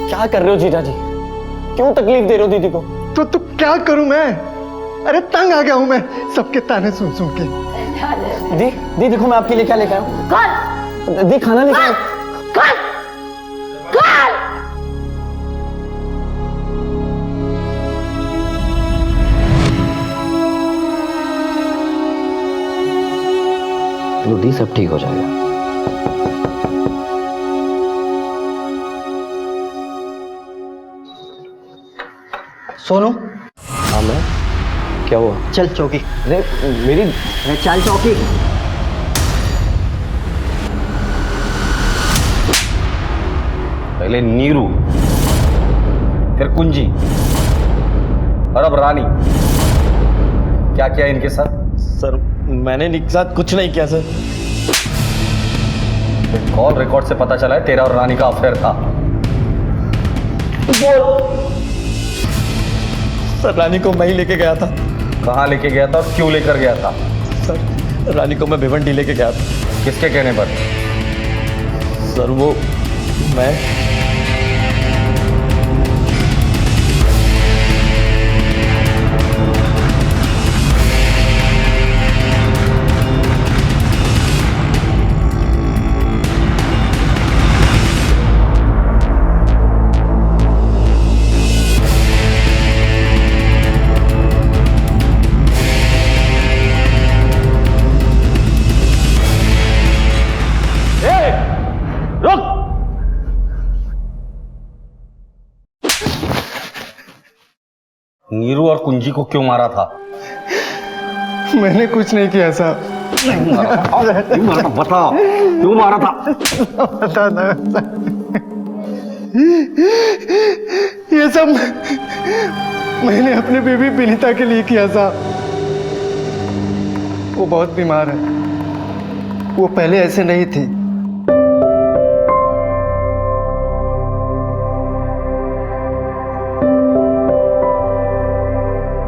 क्या कर रहे हो जीजा जी? क्यों तकलीफ दे रहे हो दीदी को? तो क्या करूं मैं? अरे तंग आ गया हूं मैं सबके ताने सुन सुन के। दी देखो मैं आपके लिए क्या लेकर आया हूं। दी खाना लेकर आया। लो दी, सब ठीक हो जाएगा। सोनू। हाँ मैं, क्या हुआ? चल चौकी। अरे मेरी, अरे चल चौकी। पहले नीरू, फिर कुंजी और अब रानी। क्या किया इनके साथ? सर मैंने इनके साथ कुछ नहीं किया सर। कॉल रिकॉर्ड से पता चला है तेरा और रानी का अफेयर था। सर रानी को मैं ही लेके गया था। कहाँ लेके गया था और क्यों लेकर गया था? सर रानी को मैं भिवंडी लेके गया था। किसके कहने पर? सर वो मैं नीरू और कुंजी को क्यों मारा था? मैंने कुछ नहीं किया साहब। क्यों मारा था? बता, क्यों मारा था? बता ना। ये सब मैंने अपने बेबी विनीता के लिए किया साहब। वो बहुत बीमार है, वो पहले ऐसे नहीं थी।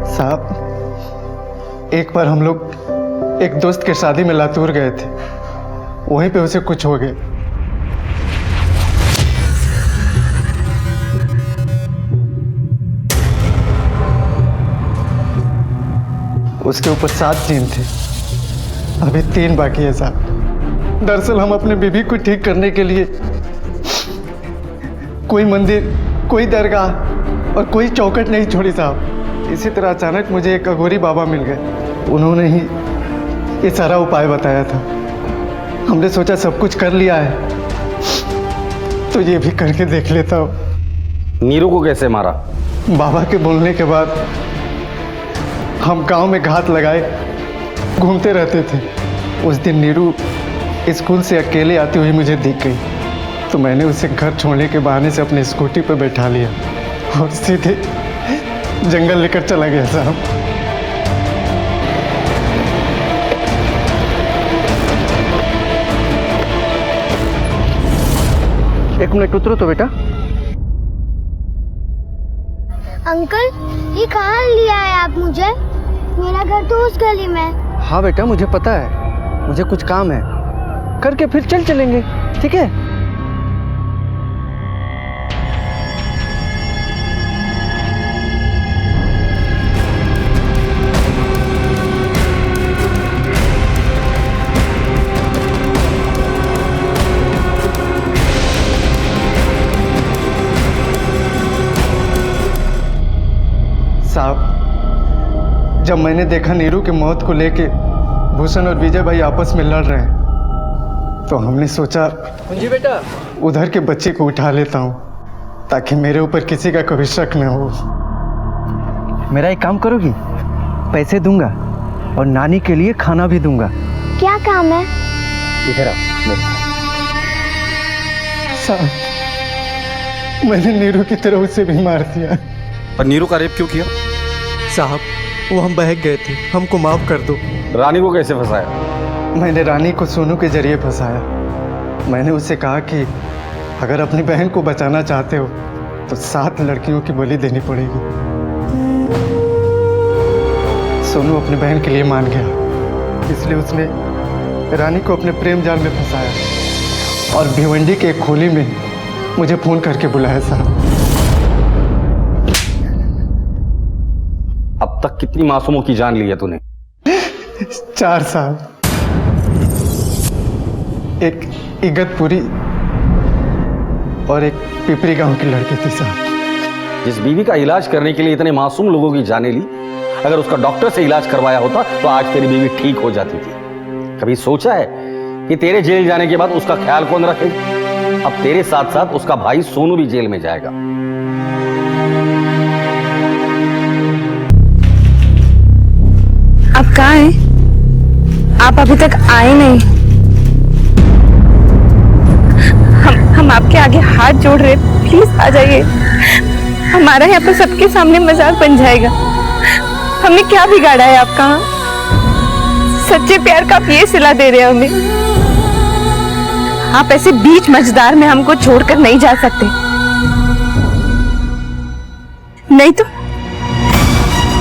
साहब एक बार हम लोग एक दोस्त के शादी में लातूर गए थे, वहीं पे उसे कुछ हो गया। उसके ऊपर 7 दिन थे, अभी 3 बाकी है साहब। दरअसल हम अपने बीबी को ठीक करने के लिए कोई मंदिर, कोई दरगाह और कोई चौखट नहीं छोड़ी साहब। इसी तरह अचानक मुझे एक अघोरी बाबा मिल गए, उन्होंने ही ये सारा उपाय बताया था। हमने सोचा सब कुछ कर लिया है तो ये भी करके देख लेता हूँ। नीरू को कैसे मारा? बाबा के बोलने के बाद हम गांव में घात लगाए घूमते रहते थे। उस दिन नीरू स्कूल से अकेले आती हुई मुझे दिख गई, तो मैंने उसे घर छोड़ने के बहाने से अपनी स्कूटी पर बैठा लिया और सीधे जंगल लेकर चला गया साहब। एक मिनट उतरो तो बेटा। अंकल ये कहाँ लिया है आप मुझे? मेरा घर तो उस गली में। हाँ बेटा मुझे पता है, मुझे कुछ काम है, करके फिर चलेंगे, ठीक है? साहब जब मैंने देखा नीरू की मौत को लेके भूषण और विजय भाई आपस में लड़ रहे हैं, तो हमने सोचा कुंजी बेटा उधर के बच्चे को उठा लेता हूँ ताकि मेरे ऊपर किसी का कभी शक न हो। मेरा एक काम करोगी? पैसे दूंगा और नानी के लिए खाना भी दूंगा। क्या काम है? इधर आओ मेरे साहब, मैंने नीरू की तरह उसे भी मार दिया। पर नीरू का रेप क्यों किया? साहब, वो हम बहक गए थे, हमको माफ कर दो। रानी को कैसे फंसाया? मैंने रानी को सोनू के जरिए फंसाया। मैंने उससे कहा कि अगर अपनी बहन को बचाना चाहते हो तो 7 लड़कियों की बलि देनी पड़ेगी। सोनू अपनी बहन के लिए मान गया, इसलिए उसने रानी को अपने प्रेम जाल में फंसाया और भिवंडी के एक खोली में मुझे फोन करके बुलाया। साहब, अब तक कितनी मासूमों की जान ली है तूने? 4 साल। एक इगतपुरी और एक पिपरी गांव की लड़की थी साहब। जिस बीवी का इलाज करने के लिए इतने मासूम लोगों की जाने ली, अगर उसका डॉक्टर से इलाज करवाया होता तो आज तेरी बीवी ठीक हो जाती थी। कभी सोचा है कि तेरे जेल जाने के बाद उसका ख्याल कौन रखेगा? अब तेरे साथ साथ उसका भाई सोनू भी जेल में जाएगा। आप कहाँ हैं? आप अभी तक आए नहीं। हम आपके आगे हाथ जोड़ रहे, प्लीज आ जाइए। हमारा यहाँ पर सबके सामने मजाक बन जाएगा। हमने क्या बिगाड़ा है आपका? सच्चे प्यार का आप ये सिला दे रहे हैं हमें। आप ऐसे बीच मझदार में हमको छोड़कर नहीं जा सकते, नहीं तो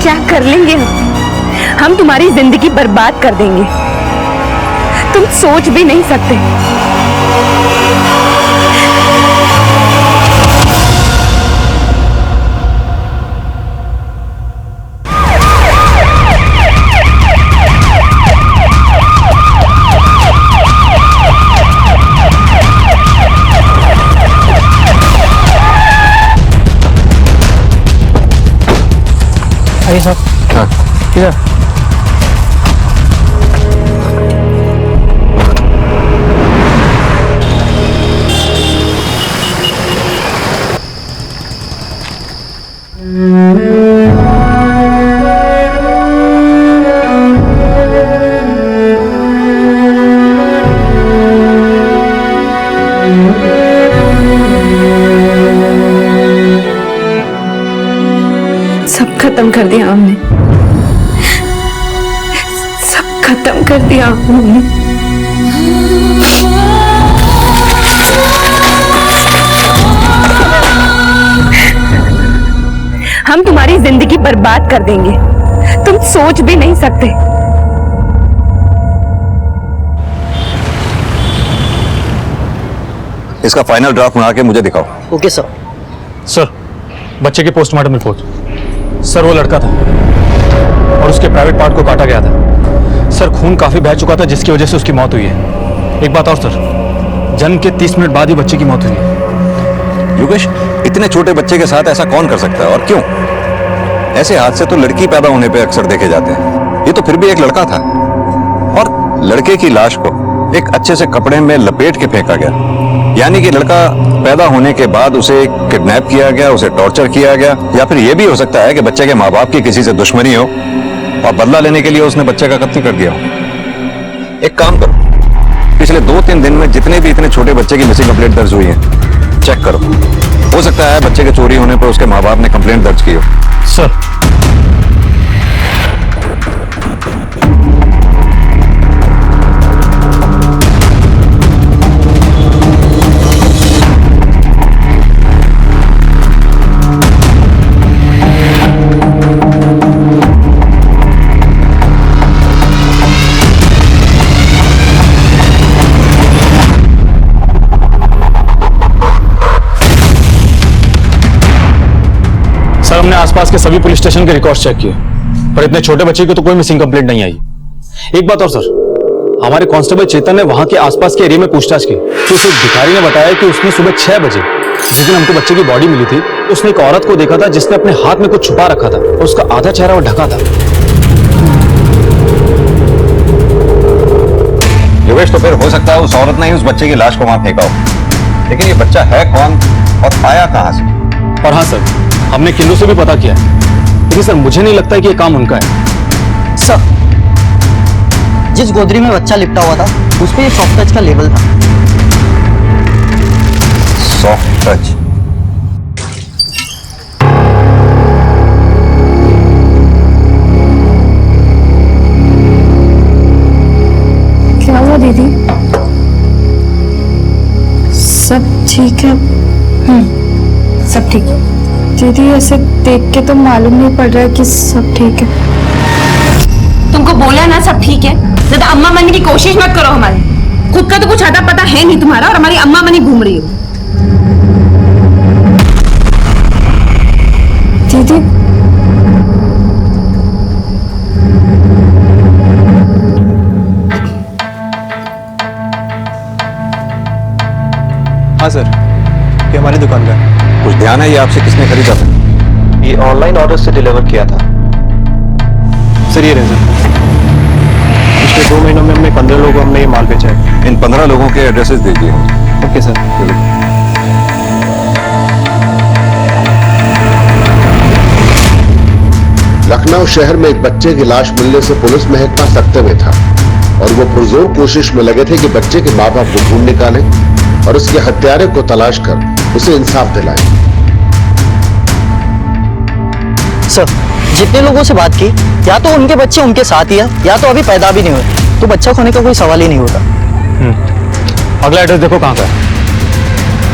क्या कर लेंगे हम तुम्हारी जिंदगी बर्बाद कर देंगे। तुम सोच भी नहीं सकते। आइए साहब। हाँ। इधर। सब खत्म कर दिया हमने, सब खत्म कर दिया हमने। हम तुम्हारी जिंदगी बर्बाद कर देंगे, तुम सोच भी नहीं सकते। इसका फाइनल ड्राफ्ट बना के मुझे दिखाओ। Okay sir. सर, बच्चे की पोस्टमार्टम रिपोर्ट। सर, वो लड़का था और उसके प्राइवेट पार्ट को काटा गया था। सर, खून काफी बह चुका था जिसकी वजह से उसकी मौत हुई है। एक बात और सर, जन्म के 30 मिनट बाद ही बच्चे की मौत हुई है। योगेश, इतने छोटे बच्चे के साथ ऐसा कौन कर सकता है और क्यों? ऐसे हादसे तो लड़की पैदा होने पे अक्सर देखे जाते हैं। ये तो फिर भी एक लड़का था और लड़के की लाश को एक अच्छे से कपड़े में लपेट के फेंका गया। यानी कि लड़का पैदा होने के बाद उसे किडनैप किया गया, उसे टॉर्चर किया गया, या फिर यह भी हो सकता है कि बच्चे के माँ बाप की किसी से दुश्मनी हो और बदला लेने के लिए उसने बच्चे का कत्ल कर दिया हो। एक काम करो, पिछले 2-3 दिन में जितने भी इतने छोटे बच्चे की मिसिंग कंप्लेंट दर्ज हुई है, चेक करो। हो सकता है बच्चे के चोरी होने पर उसके माँ बाप ने कंप्लेंट दर्ज की हो। सर, हमने आसपास के सभी पुलिस स्टेशन के रिकॉर्ड्स चेक किए, पर इतने छोटे बच्चे की तो कोई मिसिंग कंप्लेंट नहीं आई। एक बात और सर, हमारे कांस्टेबल चेतन ने वहां के आसपास के एरिया में पूछताछ की तो उस भिखारी ने बताया कि उसने सुबह 6 बजे जिस दिन हमको बच्चे की बॉडी मिली थी, उसने एक औरत को देखा था जिसने अपने हाथ में कुछ छुपा रखा था और उसका आधा चेहरा वो ढका था। योगेश, तो फिर हो सकता है उस औरत ने ही उस बच्चे की लाश को वहां फेंका हो, लेकिन ये बच्चा है कौन और आया कहां से? और हाँ सर, हमने किन्नू से भी पता किया है, लेकिन सर मुझे नहीं लगता है कि ये काम उनका है। जिस गोदरी में बच्चा लिपटा हुआ था उस पे सॉफ्ट टच का लेबल था। Soft touch? क्या हुआ दीदी? सब ठीक है? सब ठीक है। दीदी ऐसे देख के तो मालूम नहीं पड़ रहा है कि सब ठीक है। तुमको बोला ना सब ठीक है, ज्यादा अम्मा बनने की कोशिश मत करो हमारी। खुद का तो कुछ आता पता है नहीं तुम्हारा, और हमारी अम्मा बनी घूम रही हो। दीदी हाँ सर, ये हमारी दुकान का है। कुछ ध्यान है ये आपसे किसने खरीदा था? ये ऑनलाइन ऑर्डर से डिलीवर किया था सर। ये रहे सर, पिछले 2 महीनों में हमने 15 लोगों को हमने ये माल बेचा है। इन 15 लोगों के एड्रेसेस दीजिए। Okay sir. लखनऊ शहर में एक बच्चे की लाश मिलने से पुलिस महकमा सख्ते में था और वो पुरजोर कोशिश में लगे थे कि बच्चे के माँ बाप को ढूंढ निकालें और उसके हत्यारे को तलाश कर उसे इंसाफ दिलाएं। सर, जितने लोगों से बात की, या तो उनके बच्चे उनके साथ ही है या तो अभी पैदा भी नहीं हुए, तो बच्चा खोने का कोई सवाल ही नहीं होता। अगला एड्रेस देखो कहाँ का है।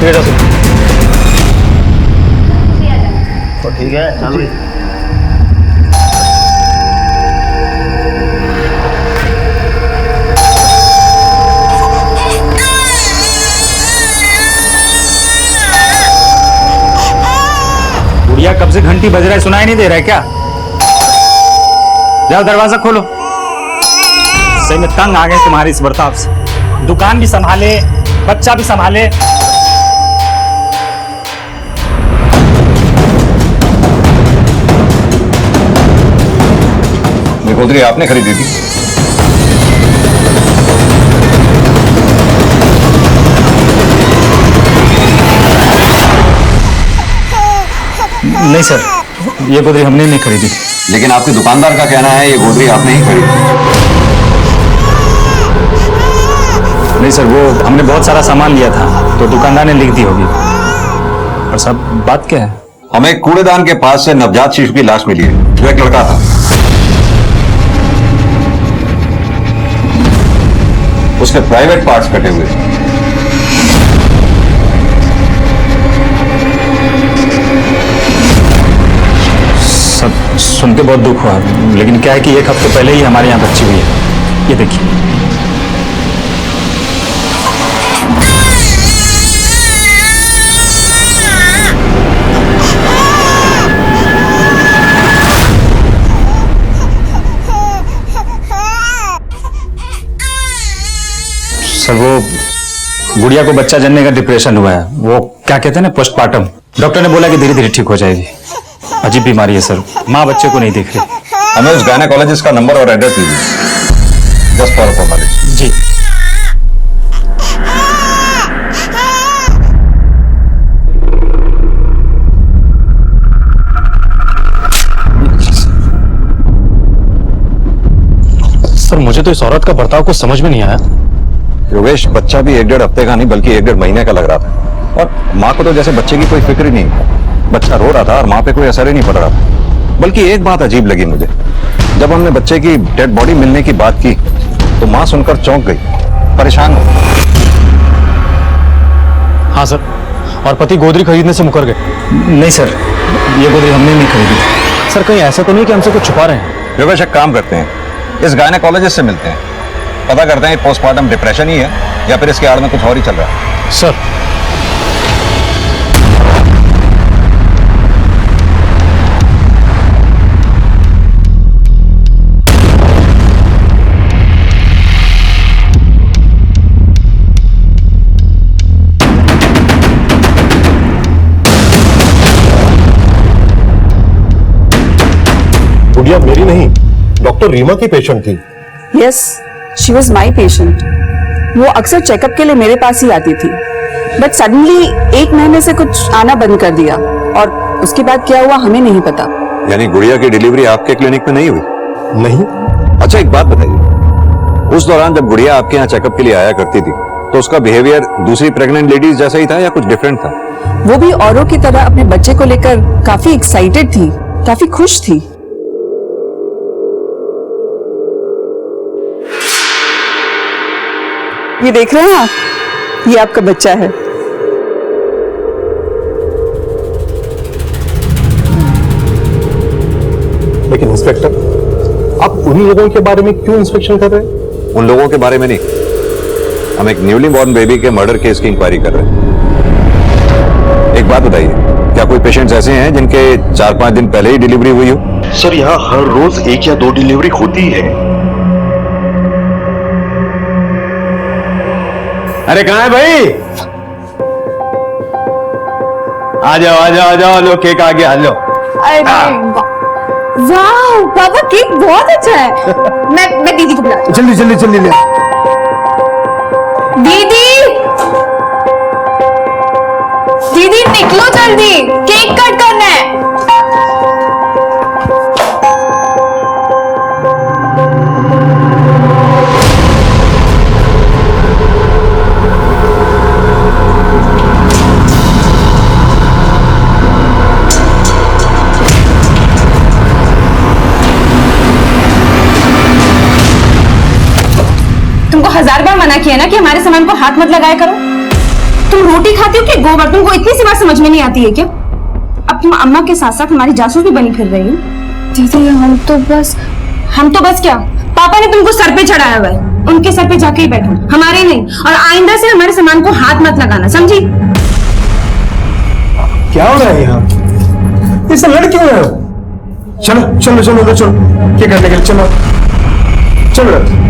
ठीक है सर। ठीक है, चलो। गुड़िया कब से घंटी बज रहा है, सुनाई नहीं दे रहा है क्या? जाओ दरवाजा खोलो। सही में तंग आ गए तुम्हारे इस बर्ताव से। दुकान भी संभाले, बच्चा भी संभाले। ये गोदरी आपने खरीदी थी? नहीं सर, ये गोदरी हमने नहीं खरीदी। लेकिन आपके दुकानदार का कहना है ये गोदरी आपने ही खरीदी। नहीं सर, वो हमने बहुत सारा सामान लिया था तो दुकानदार ने लिख दी होगी। और सब बात क्या है? हमें कूड़ेदान के पास से नवजात शिशु की लाश मिली है जो एक लड़का था। उसके प्राइवेट पार्ट्स कटे हुए थे। सब सुन के बहुत दुख हुआ, लेकिन क्या है कि 1 हफ्ते पहले ही हमारे यहाँ बच्ची हुई है। ये देखिए। सर, वो गुड़िया को बच्चा जनने का डिप्रेशन हुआ है। वो क्या कहते हैं ना, पोस्टमार्टम। डॉक्टर ने बोला कि धीरे धीरे ठीक हो जाएगी। अजीब बीमारी है सर, माँ बच्चे को नहीं देख रही। हमें उस गायनेकोलॉजिस्ट का नंबर और एड्रेस दीजिए, जस्ट फॉर फॉर्मेलिटी। जी। सर, मुझे तो इस औरत का बर्ताव कुछ समझ में नहीं आया। योगेश, बच्चा भी 1-1.5 हफ्ते का नहीं बल्कि 1-1.5 महीने का लग रहा था, और माँ को तो जैसे बच्चे की कोई फिक्र ही नहीं। बच्चा रो रहा था और माँ पे कोई असर ही नहीं पड़ रहा था। बल्कि एक बात अजीब लगी मुझे, जब हमने बच्चे की डेड बॉडी मिलने की बात की तो माँ सुनकर चौंक गई, परेशान हो। हाँ सर, और पति गोदरी खरीदने से मुकर गए। नहीं सर, ये गोदरी हमने नहीं खरीदी। सर, कहीं ऐसा तो नहीं कि हमसे कुछ छुपा रहे हैं? योगेश, एक काम करते हैं, इस गायनेकोलॉजिस्ट से मिलते हैं, पता करते हैं पोस्टमार्टम डिप्रेशन ही है या फिर इसके आड़ में कुछ और ही चल रहा है। सर, गुड़िया मेरी नहीं, डॉक्टर रीमा की पेशेंट थी। Yes, she was my patient. वो अक्सर चेकअप के लिए मेरे पास ही आती थी, बट सडनली 1 महीने से कुछ आना बंद कर दिया, और उसके बाद क्या हुआ हमें नहीं पता। यानी गुड़िया की डिलीवरी आपके क्लिनिक में नहीं हुई? नहीं। अच्छा, एक बात बताइए, उस दौरान जब गुड़िया आपके यहाँ चेकअप के लिए आया करती थी तो उसका बिहेवियर दूसरी प्रेग्नेंट लेडीज जैसा ही था या कुछ डिफरेंट था? वो भी औरों की तरह अपने बच्चे को लेकर काफी एक्साइटेड थी, काफी खुश थी। ये देख रहे हैं आप, ये आपका बच्चा है। लेकिन इंस्पेक्टर, आप उन लोगों के बारे में क्यों इंस्पेक्शन कर रहे हैं? उन लोगों के बारे में नहीं, हम एक न्यूली बॉर्न बेबी के मर्डर केस की इंक्वायरी कर रहे हैं। एक बात बताइए, क्या कोई पेशेंट्स ऐसे हैं जिनके 4-5 दिन पहले ही डिलीवरी हुई हो? सर, यहाँ हर रोज 1 या 2 डिलीवरी होती है। अरे कहाँ है भाई? आ जाओ आ जाओ आ जाओ, लो केक आ गया, लो। वाह पापा, केक बहुत अच्छा है। मैं दीदी को बुलाती हूँ। जल्दी जल्दी जल्दी ले। दीदी दीदी निकलो जल्दी, केक कट करना है। तुमको 1000 बार मना किया ना कि हमारे सामान को हाथ मत लगाया करो। तुम रोटी खाती हो कि गोबर? तुमको इतनी सी बात समझ में नहीं आती है क्या? अब तुम अम्मा के साथ साथ हमारी जासूस भी बनी फिर रही हो। दीदी हम तो बस क्या? पापा ने तुमको सर पे चढ़ाया हुआ है, उनके सर पे जाके ही बैठो, हमारे नहीं। और आइंदा से हमारे सामान को हाथ मत लगाना, समझी? क्या हो रहा है यहाँ? ये सब लड़ क्यों रहे हो? चलो चलो चलो चलो, क्या करने के लिए? चलो चलो।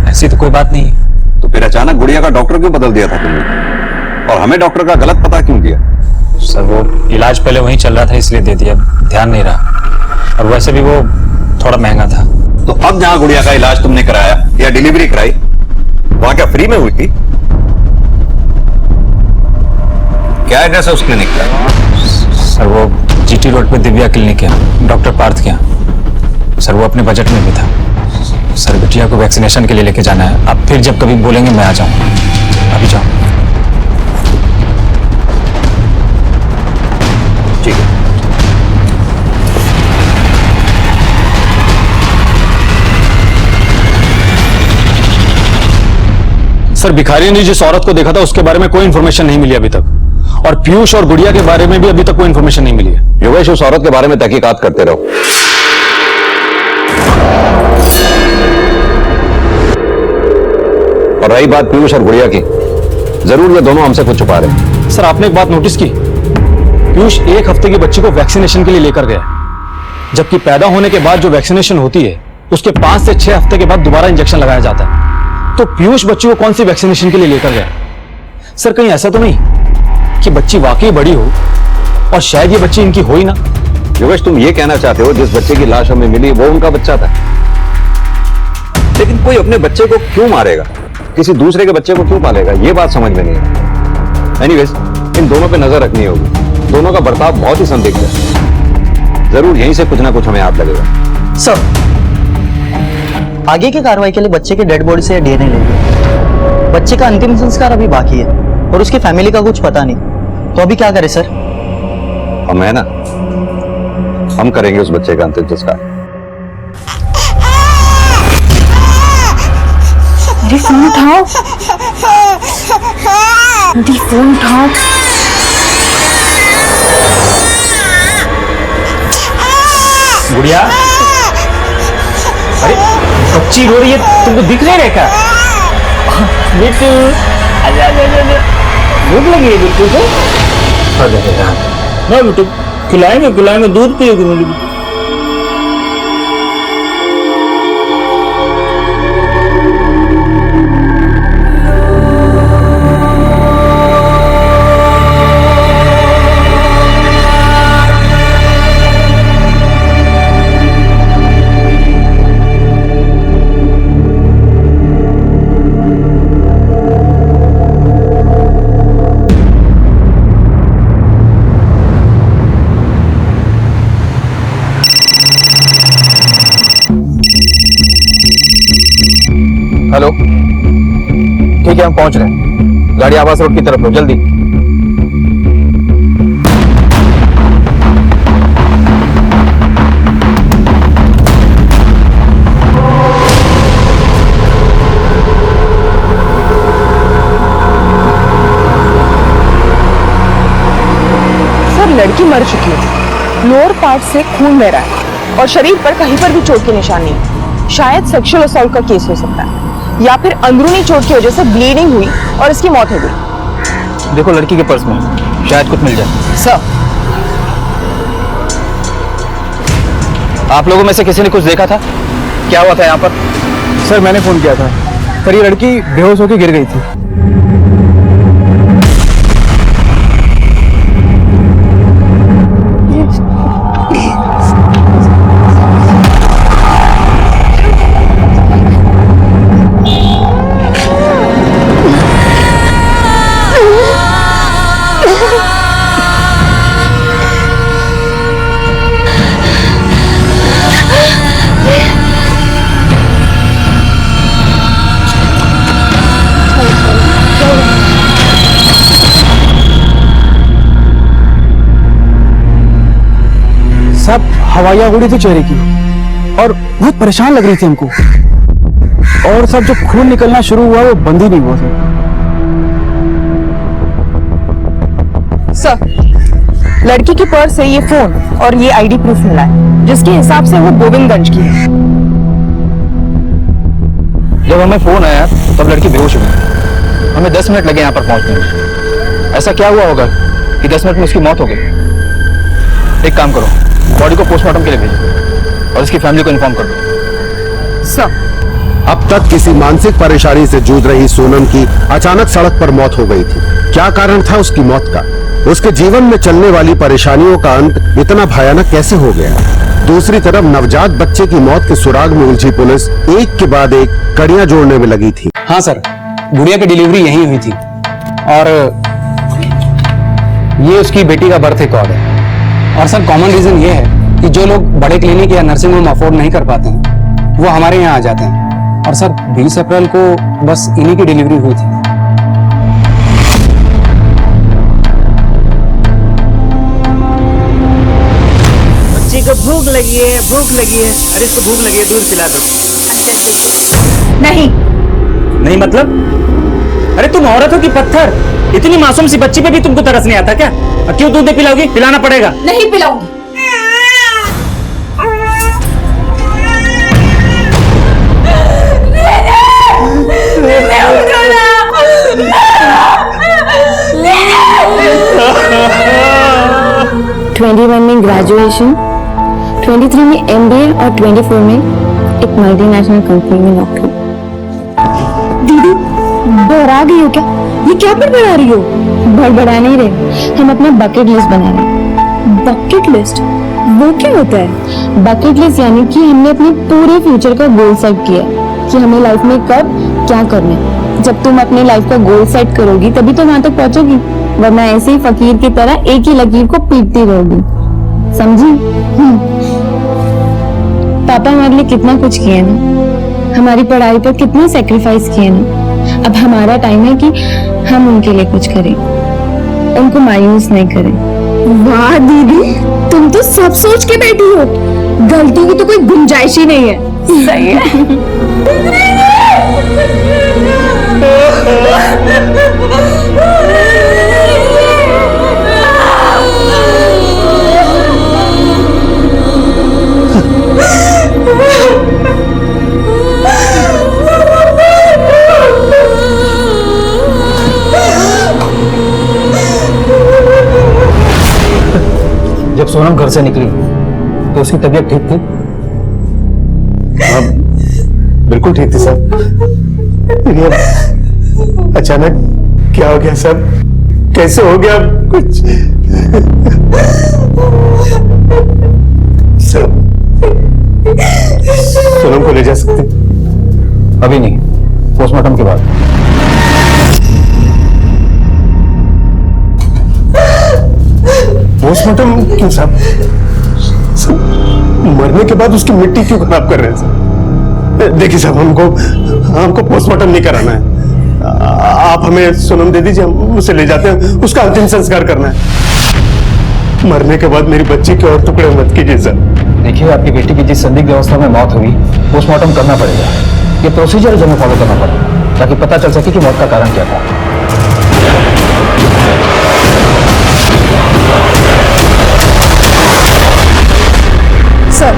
ऐसी तो कोई बात नहीं। तो फिर अचानक गुड़िया का डॉक्टर क्यों बदल दिया था तुमने? और हमें डॉक्टर का गलत पता क्यों दिया? सर वो इलाज पहले वहीं चल रहा था इसलिए दे दिया, ध्यान नहीं रहा। और वैसे भी वो थोड़ा महंगा था। तो अब जहां गुड़िया का इलाज तुमने कराया या डिलीवरी कराई, वहां क्या फ्री में हुई थी? क्या एड्रेस है उस क्लिनिक का? सर वो GT रोड पे दिव्या क्लिनिक है, डॉक्टर पार्थ के यहाँ। सर वो अपने बजट में भी था। सर बिटिया को वैक्सीनेशन के लिए लेके जाना है। आप फिर जब कभी बोलेंगे मैं आ जाऊँ। अभी जाओ। ठीक है। सर भिखारी ने जिस औरत को देखा था उसके बारे में कोई इन्फॉर्मेशन नहीं मिली अभी तक। और पीयूष और गुड़िया के बारे में भी अभी तक कोई इन्फॉर्मेशन नहीं मिली है। योगेश, उस औरत के बारे में तहकीकात करते रहो। और रही बात पीयूष और गुड़िया की, जरूर ये दोनों हमसे कुछ छुपा रहे हैं। सर आपने एक बात नोटिस की? पीयूष 1 हफ्ते की बच्ची को वैक्सीनेशन के लिए लेकर गया, जबकि पैदा होने के बाद जो वैक्सीनेशन होती है उसके 5 से 6 हफ्ते के बाद दोबारा इंजेक्शन लगाया जाता है। तो पीयूष बच्ची को कौन सी वैक्सीनेशन के लिए लेकर गया? सर कहीं ऐसा तो नहीं कि बच्ची वाकई बड़ी हो और शायद ये बच्ची इनकी हो ही ना? योगेश, तुम ये कहना चाहते हो जिस बच्चे की लाश हमें मिली वो उनका बच्चा था? लेकिन कोई अपने बच्चे को क्यों मारेगा, किसी दूसरे के बच्चे को क्यों पालेगा? ये बात समझ में नहीं है। एनीवेज, इन दोनों पे नजर रखनी होगी। दोनों का बर्ताव बहुत ही संदिग्ध है। जरूर यहीं से कुछ ना कुछ हमें याद लगेगा। सर आगे की कार्रवाई के लिए बच्चे के डेड बॉडी से DNA लेंगे। बच्चे का अंतिम संस्कार अभी बाकी है और उसकी फैमिली का कुछ पता नहीं, तो अभी क्या करें सर? हम है ना, हम करेंगे उस बच्चे का अंतिम संस्कार। अरे फोन उठाओ, अरे फोन उठाओ। गुड़िया, अरे बच्ची रो रही है, तुमको दिख नहीं रहा क्या? बिट्टू, आजा आजा आजा, भूख लगी है बिट्टू को? ना बिट्टू, खिलाएंगे, दूध पिएगी मेरी। हेलो, ठीक है हम पहुंच रहे हैं। गाड़ी आवास रोड की तरफ लो, जल्दी। सर लड़की मर चुकी है, लोअर पार्ट से खून बह रहा है और शरीर पर कहीं पर भी चोट के निशान नहीं है। शायद सेक्सुअल असॉल्ट का केस हो सकता है या फिर अंदरूनी चोट की वजह से ब्लीडिंग हुई और इसकी मौत हो गई। देखो लड़की के पर्स में शायद कुछ मिल जाए। सर आप लोगों में से किसी ने कुछ देखा था? क्या हुआ था यहाँ पर? सर मैंने फोन किया था, पर ये लड़की बेहोश होकर गिर गई थी। सब हवाइयाँ उड़ी थी चेहरे की और बहुत परेशान लग रही थी हमको, और सब जो खून निकलना शुरू हुआ वो बंद ही नहीं हुआ सर। लड़की के पर्स से ये फोन और ये आईडी प्रूफ मिला है, जिसके हिसाब से वो गोविंदगंज की है। जब हमें फोन आया तब लड़की बेहोश हो गई। हमें 10 मिनट लगे यहाँ पर पहुंचने में। ऐसा क्या हुआ होगा कि 10 मिनट में उसकी मौत हो गई? एक काम करो, बॉडी को पोस्टमार्टम के लिए भेजो और इसकी फैमिली को इन्फॉर्म कर दो। सर अब तक किसी मानसिक परेशानी से जूझ रही सोनम की अचानक सड़क पर मौत हो गई थी। क्या कारण था उसकी मौत का? उसके जीवन में चलने वाली परेशानियों का अंत इतना भयानक कैसे हो गया? दूसरी तरफ नवजात बच्चे की मौत के सुराग में उलझी पुलिस एक के बाद एक कड़ियां जोड़ने में लगी थी। हाँ सर, गुड़िया की डिलीवरी यहीं हुई थी और ये उसकी बेटी का बर्थ रिकॉर्ड है। और सर कॉमन रीजन ये है कि जो लोग बड़े क्लिनिक या नर्सिंग होम अफोर्ड नहीं कर पाते हैं वो हमारे यहाँ आ जाते हैं। और सर 20 अप्रैल को बस इन्हीं की डिलीवरी हुई थी। बच्ची को भूख लगी है, भूख लगी है। अरे इसको भूख लगी है, दूध पिला दो। नहीं नहीं मतलब? अरे तुम औरत हो कि पत्थर? इतनी मासूम सी बच्ची पे भी तुमको तरस नहीं आता क्या? और क्यों दूध नहीं पिलाओगी? पिलाना पड़ेगा। नहीं पिलाऊंगी। ट्वेंटी-1 में ग्रेजुएशन, 23 में MBA और 24 में एक मल्टीनेशनल कंपनी में नौकरी। दीदी बड़ा गई हो क्या? ये क्या बड़बड़ा रही हो? बड़बड़ा नहीं रहे, हम अपना बकेट लिस्ट बना रहे हैं। बकेट लिस्ट वो क्या होता है? बकेट लिस्ट यानी कि हमने अपने पूरे फ्यूचर का गोल सेट किया कि हमें लाइफ में कब क्या करना है। जब तुम अपने लाइफ का गोल सेट करोगी तभी तो वहां तक पहुंचोगी, वरना ऐसे ही फकीर की तरह एक ही लकीर को पीटती रहोगी। समझी? पापा हमारे लिए कितना कुछ किया ना, हमारी पढ़ाई पर कितना सेक्रीफाइस किया ना। अब हमारा टाइम है कि हम उनके लिए कुछ करें, उनको मायूस नहीं करें। वाह दीदी, तुम तो सब सोच के बैठी हो। गलती की तो कोई गुंजाइश ही नहीं है। सही है। जब सोनम घर से निकली तो उसकी तबीयत ठीक थी? हाँ बिल्कुल ठीक थी सर। अचानक क्या हो गया सर? कैसे हो गया कुछ? सर सोनम को ले जा सकते? अभी नहीं, पोस्टमार्टम के बाद। पोस्टमार्टम क्यों साहब? मरने के बाद उसकी मिट्टी क्यों खराब कर रहे हैं सर? देखिए साहब, हमको पोस्टमार्टम नहीं कराना है। आप हमें सोनम दे दीजिए, हम उसे ले जाते हैं, उसका अंतिम संस्कार करना है। मरने के बाद मेरी बच्ची के और टुकड़े मत कीजिए सर। देखिए, आपकी बेटी की जिस संदिग्ध अवस्था में मौत हुई, पोस्टमार्टम करना पड़ेगा। ये प्रोसीजर हमें फॉलो करना पड़ेगा ताकि पता चल सके कि मौत का कारण क्या था। सर,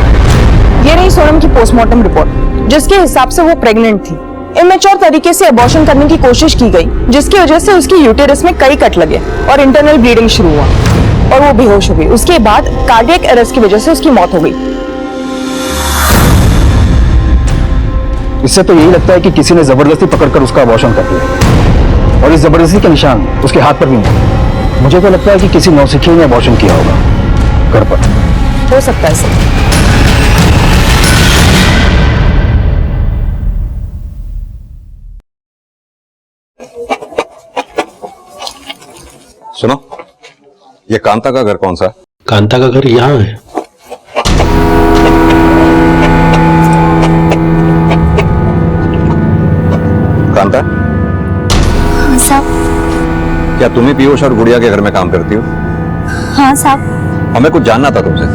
ये रही सोनम की पोस्टमार्टम रिपोर्ट, जिसके हिसाब से वो प्रेग्नेंट थी। इमेच्योर तरीके से अबॉर्शन करने की कोशिश की गई, जिसकी वजह से उसकी यूटेरस में कई कट लगे और इंटरनल ब्लीडिंग शुरू हुआ और वो बेहोश हो गई। उसके बाद कार्डियक अरेस्ट की वजह से उसकी मौत हो गई। इससे तो यही लगता है कि किसी ने जबरदस्ती पकड़कर उसका अबॉर्शन कर दिया और इस जबरदस्ती के निशान उसके हाथ पर भी नहीं। मुझे तो लगता है कि किसी नौसिखिए ने अबॉर्शन किया होगा घर पर। हो सकता है सर। सुनो, ये कांता का घर कौन सा है? कांता का घर यहाँ है। कांता, हाँ साहब। क्या तुम ही पीयूष और गुड़िया के घर में काम करती हो? हाँ साहब। हमें कुछ जानना था तुमसे।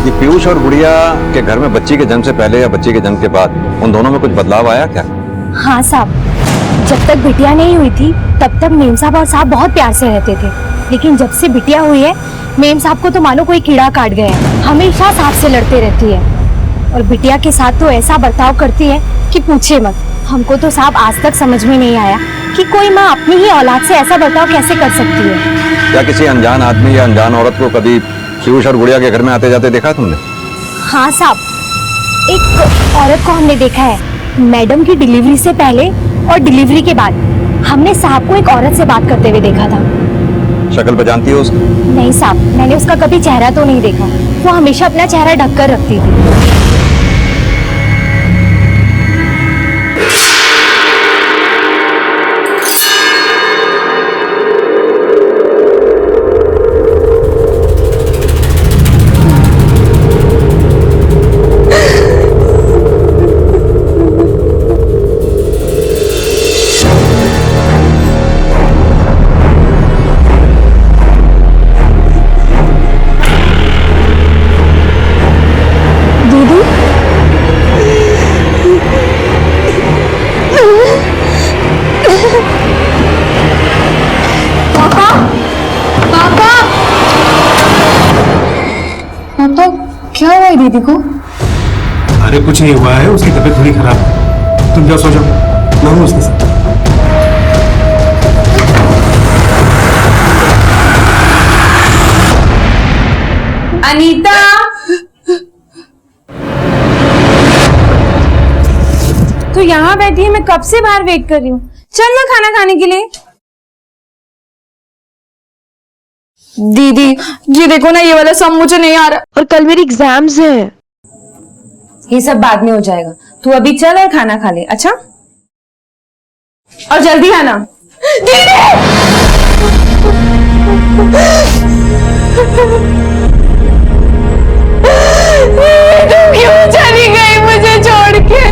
ये पीयूष और गुड़िया के घर में बच्ची के जन्म से पहले या बच्ची के जन्म के बाद उन दोनों में कुछ बदलाव आया क्या? हाँ साहब, जब तक बिटिया नहीं हुई थी तब तक मेम साहब और साहब बहुत प्यार से रहते थे, लेकिन जब से बिटिया हुई है मेम साहब को तो मानो कोई कीड़ा काट गया है। हमेशा साहब से लड़ते रहती है और बिटिया के साथ तो ऐसा बर्ताव करती है कि पूछे मत। हमको तो साहब आज तक समझ में नहीं आया कि कोई माँ अपनी ही औलाद से ऐसा बर्ताव कैसे कर सकती है। क्या किसी अनजान आदमी या अनजान औरत को कभी पीयूष और गुड़िया के घर में आते जाते देखा तुमने? हाँ साहब, एक औरत को हमने देखा है, मैडम की डिलीवरी से पहले और डिलीवरी के बाद। हमने साहब को एक औरत से बात करते हुए देखा था। शक्ल पहचानती हो उसकी? नहीं साहब, मैंने उसका कभी चेहरा तो नहीं देखा। वो हमेशा अपना चेहरा ढककर रखती थी। क्या हुआ है दीदी को? अरे कुछ नहीं हुआ है, उसकी तबीयत थोड़ी खराब है। तुम जाओ सो जाओ, मैं हूं उसके साथ। अनीता, तो यहाँ बैठी है, मैं कब से बाहर वेट कर रही हूँ। चल ना खाना खाने के लिए। दीदी ये देखो ना, ये वाला सम मुझे नहीं आ रहा और कल मेरी एग्जाम्स है। ये सब बाद में हो जाएगा, तू अभी चल और खाना खा ले। अच्छा, और जल्दी आना। दीदी तू क्यों चली गई मुझे छोड़ के?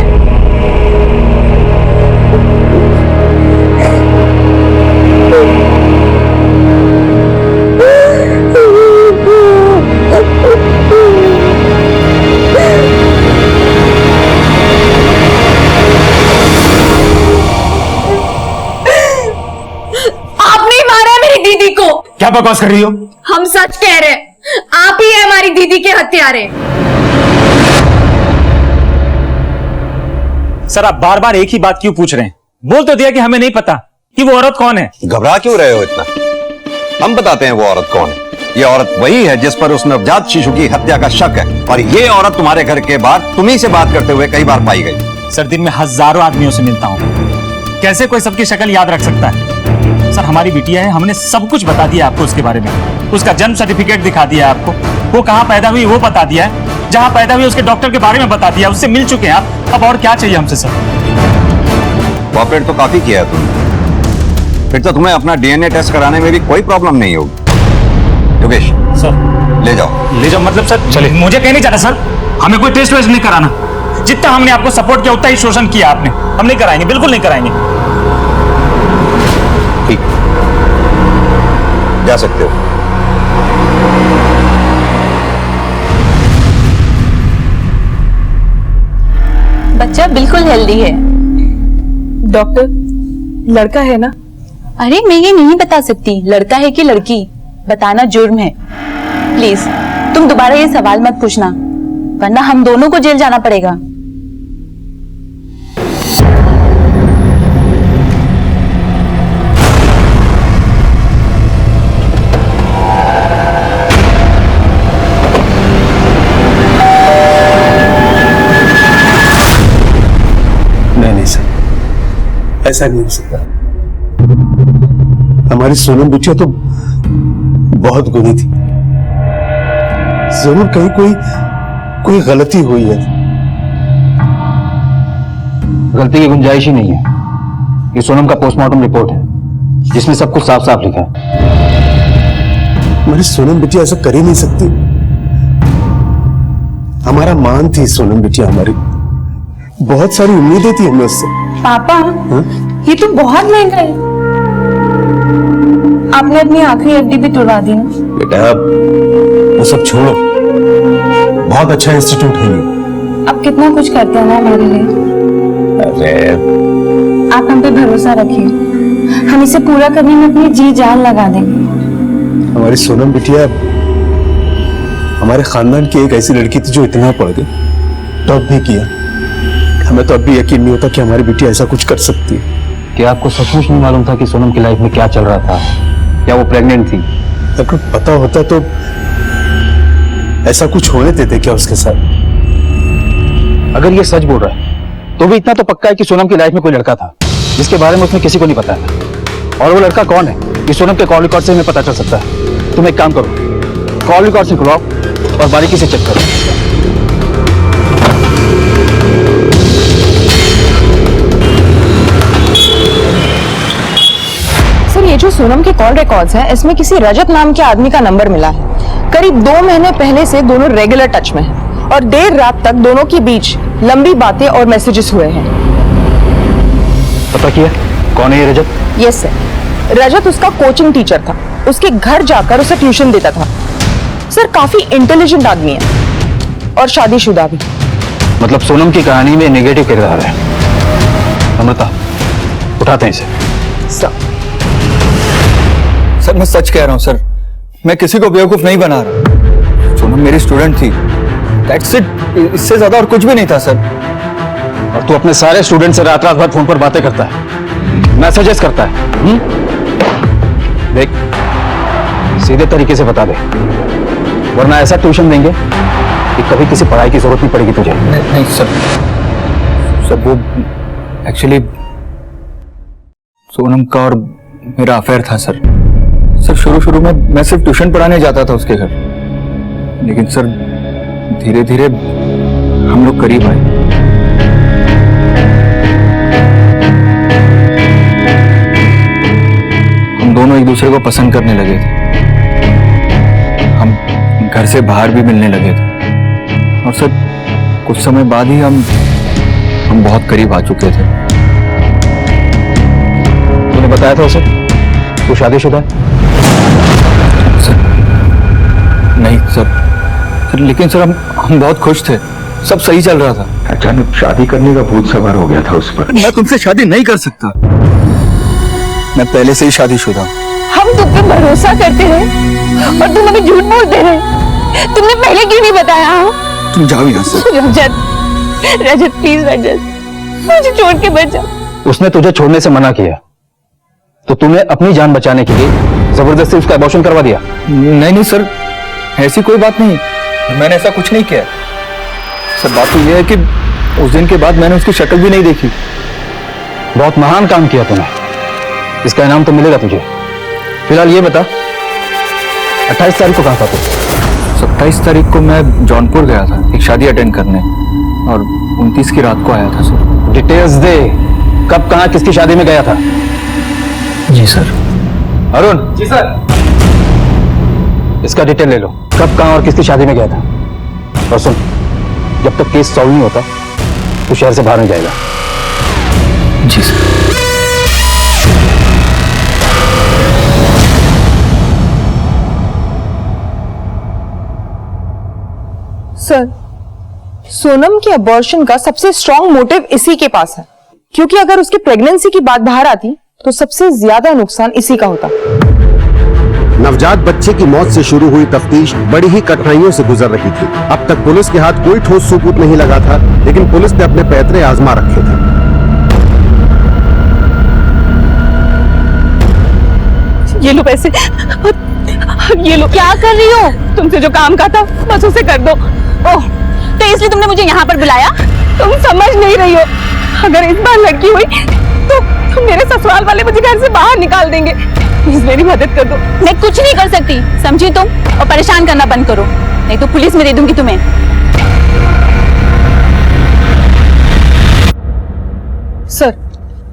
क्या बकवास कर रही हो? हम सच कह रहे हैं, आप ही है हमारी दीदी के हत्यारे। सर आप बार बार एक ही बात क्यों पूछ रहे हैं? बोल तो दिया कि हमें नहीं पता कि वो औरत कौन है। घबरा क्यों रहे हो इतना? हम बताते हैं वो औरत कौन है। ये औरत वही है जिस पर उस नवजात शिशु की हत्या का शक है, और ये औरत तुम्हारे घर के बाहर तुम्ही से बात करते हुए कई बार पाई गई। सर दिन में हजारों आदमियों से मिलता हूँ, कैसे कोई सबकी शक्ल याद रख सकता है? सर हमारी बिटिया है, हमने सब कुछ बता दिया आपको उसके बारे में। उसका जन्म सर्टिफिकेट दिखा दिया आपको, वो कहाँ पैदा हुई वो बता दिया है, जहाँ पैदा हुई उसके डॉक्टर के बारे में बता दिया, उससे मिल चुके हैं आप। अब और क्या चाहिए हमसे सर? कॉपरेट तो काफी किया है तुमने, फिर तो तुम्हें अपना डीएनए टेस्ट कराने में भी कोई प्रॉब्लम नहीं होगी। योगेश सर ले जाओ। ले जाओ मतलब सर? चलिए, मुझे कहीं नहीं जाना सर, हमें कोई टेस्ट वेस्ट नहीं कराना। जितना हमने आपको सपोर्ट किया उतना ही शोषण किया आपने। हम नहीं कराएंगे, बिल्कुल नहीं कराएंगे। ठीक, जा सकते हो। बच्चा बिल्कुल हेल्दी है। डॉक्टर, लड़का है ना? अरे मैं ये नहीं बता सकती लड़का है कि लड़की, बताना जुर्म है। प्लीज तुम दोबारा ये सवाल मत पूछना, वरना हम दोनों को जेल जाना पड़ेगा। नहीं सर, ऐसा नहीं हो सकता। हमारी सोनम बिटिया तो बहुत गुणी थी, जरूर कहीं कोई गलती हुई है। गलती की गुंजाइश ही नहीं है। ये सोनम का पोस्टमार्टम रिपोर्ट है जिसमें सब कुछ साफ साफ लिखा है। हमारी सोनम बिटिया ऐसा कर ही नहीं सकती। हमारा मान थी सोनम बिटिया, हमारी बहुत सारी उम्मीदें थी हमें उससे। पापा हाँ? ये तो बहुत महंगा है। आपने अपनी आखिरी हड्डी भी तुड़वा दी ना। बेटा वो सब छोड़ो, बहुत अच्छा इंस्टीट्यूट है ये। अब कितना कुछ करते हैं ना हमारे लिए। अरे आप हम पे भरोसा रखिए, हम इसे पूरा करने में अपनी जी जान लगा देंगे। हमारी सोनम बिटिया हमारे खानदान की एक ऐसी लड़की थी जो इतना पढ़ गई, टॉप भी किया। हमें तो अब भी यकीन नहीं होता कि हमारी बिटिया ऐसा कुछ कर सकती है। क्या आपको सचमुच नहीं मालूम था कि सोनम की लाइफ में क्या चल रहा था? क्या वो प्रेग्नेंट थी? अगर पता होता तो ऐसा कुछ होने देते क्या उसके साथ? अगर ये सच बोल रहा है तो भी इतना तो पक्का है कि सोनम की लाइफ में कोई लड़का था जिसके बारे में उसने किसी को नहीं बताया। और वो लड़का कौन है ये सोनम के कॉल रिकॉर्ड से हमें पता चल सकता है। तुम एक काम करो, कॉल रिकॉर्ड से खुलवाओ और बारीकी से चेक करो। सर, ये जो सोनम के कॉल रिकॉर्ड्स हैं, इसमें किसी रजत नाम के आदमी का नंबर मिला है। करीब 2 महीने पहले से दोनों रेगुलर टच में हैं और देर रात तक दोनों के बीच लंबी बातें और मैसेजेस हुए हैं। पता किया कौन है ये रजत? यस सर, रजत उसका कोचिंग टीचर था। उसके घर जाकर उसे ट्यूशन देता था। सर, काफी इंटेलिजेंट आदमी है और शादीशुदा भी। मतलब सोनम की कहानी में नेगेटिव किरदार है। अमृता, उठाते हैं इसे। सर मैं सच कह रहा हूं सर, मैं किसी को बेवकूफ नहीं बना रहा। सोनम मेरी स्टूडेंट थी, दैट्स इट। इससे ज्यादा और कुछ भी नहीं था सर। और तू अपने सारे स्टूडेंट से रात रात भर फोन पर बातें करता है, मैसेजेस करता है। देख, सीधे तरीके से बता दे, वरना ऐसा ट्यूशन देंगे कि कभी किसी पढ़ाई की जरूरत नहीं पड़ेगी तुझे। नहीं सर, वो एक्चुअली सोनम का और मेरा अफेयर था सर। शुरू में मैं सिर्फ ट्यूशन पढ़ाने जाता था उसके घर, लेकिन सर धीरे धीरे हम लोग करीब आए। हम दोनों एक दूसरे को पसंद करने लगे थे। हम घर से बाहर भी मिलने लगे थे और सर कुछ समय बाद ही हम बहुत करीब आ चुके थे। तूने बताया था उसे तू शादीशुदा है? नहीं सर, लेकिन सर हम बहुत खुश थे, सब सही चल रहा था। अचानक शादी करने का भूत सवार हो गया था उस पर। मैं तुमसे शादी नहीं कर सकता, मैं पहले से ही शादीशुदा हूं। हम तुम पे भरोसा करते हैं और तुम हमें झूठ बोलते हैं। तुमने पहले क्यों नहीं बताया? तुम जाओ यहाँ से। रजत प्लीज, रजत मुझे छोड़ के मत जाओ। उसने तुझे छोड़ने से मना किया तो तूने अपनी जान बचाने के लिए जबरदस्ती उसका अबॉर्शन करवा दिया? नहीं सर, ऐसी कोई बात नहीं, मैंने ऐसा कुछ नहीं किया। सर बात तो यह है कि उस दिन के बाद मैंने उसकी शक्ल भी नहीं देखी। बहुत महान काम किया तूने, इसका इनाम तो मिलेगा तुझे। फिलहाल ये बता, 28 तारीख को कहाँ था तू? 27 तारीख को मैं जौनपुर गया था एक शादी अटेंड करने और 29 की रात को आया था सर। डिटेल्स दे, कब कहाँ किसकी शादी में गया था? जी सर। अरुण। जी सर। इसका डिटेल ले लो, कब कहाँ और किसकी शादी में गया था। और सुन, जब तक केस सॉल्व नहीं होता तू शहर से बाहर नहीं जाएगा। जी सर। सर, सोनम के अबॉर्शन का सबसे स्ट्रॉन्ग मोटिव इसी के पास है, क्योंकि अगर उसकी प्रेगनेंसी की बात बाहर आती तो सबसे ज्यादा नुकसान इसी का होता। नवजात बच्चे की मौत से शुरू हुई तफ्तीश बड़ी ही कठिनाइयों से गुजर रही थी। अब तक पुलिस के हाथ कोई ठोस सबूत नहीं लगा था, लेकिन पुलिस ने अपने पैतरे आजमा रखे थे। ये लो पैसे, ये लो। क्या कर रही हो? तुमसे जो काम कहा था बस उसे कर दो। ओह, तो इसलिए तुमने मुझे यहाँ पर बुलाया? तुम समझ नहीं रही हो, अगर इस बार लड़की हुई तो मेरे ससुराल वाले मुझे घर से बाहर निकाल देंगे। प्लीज मेरी मदद कर दो। मैं कुछ नहीं कर सकती, समझी तुम? और परेशान करना बंद करो, नहीं तो पुलिस में दे दूंगी तुम्हें। सर,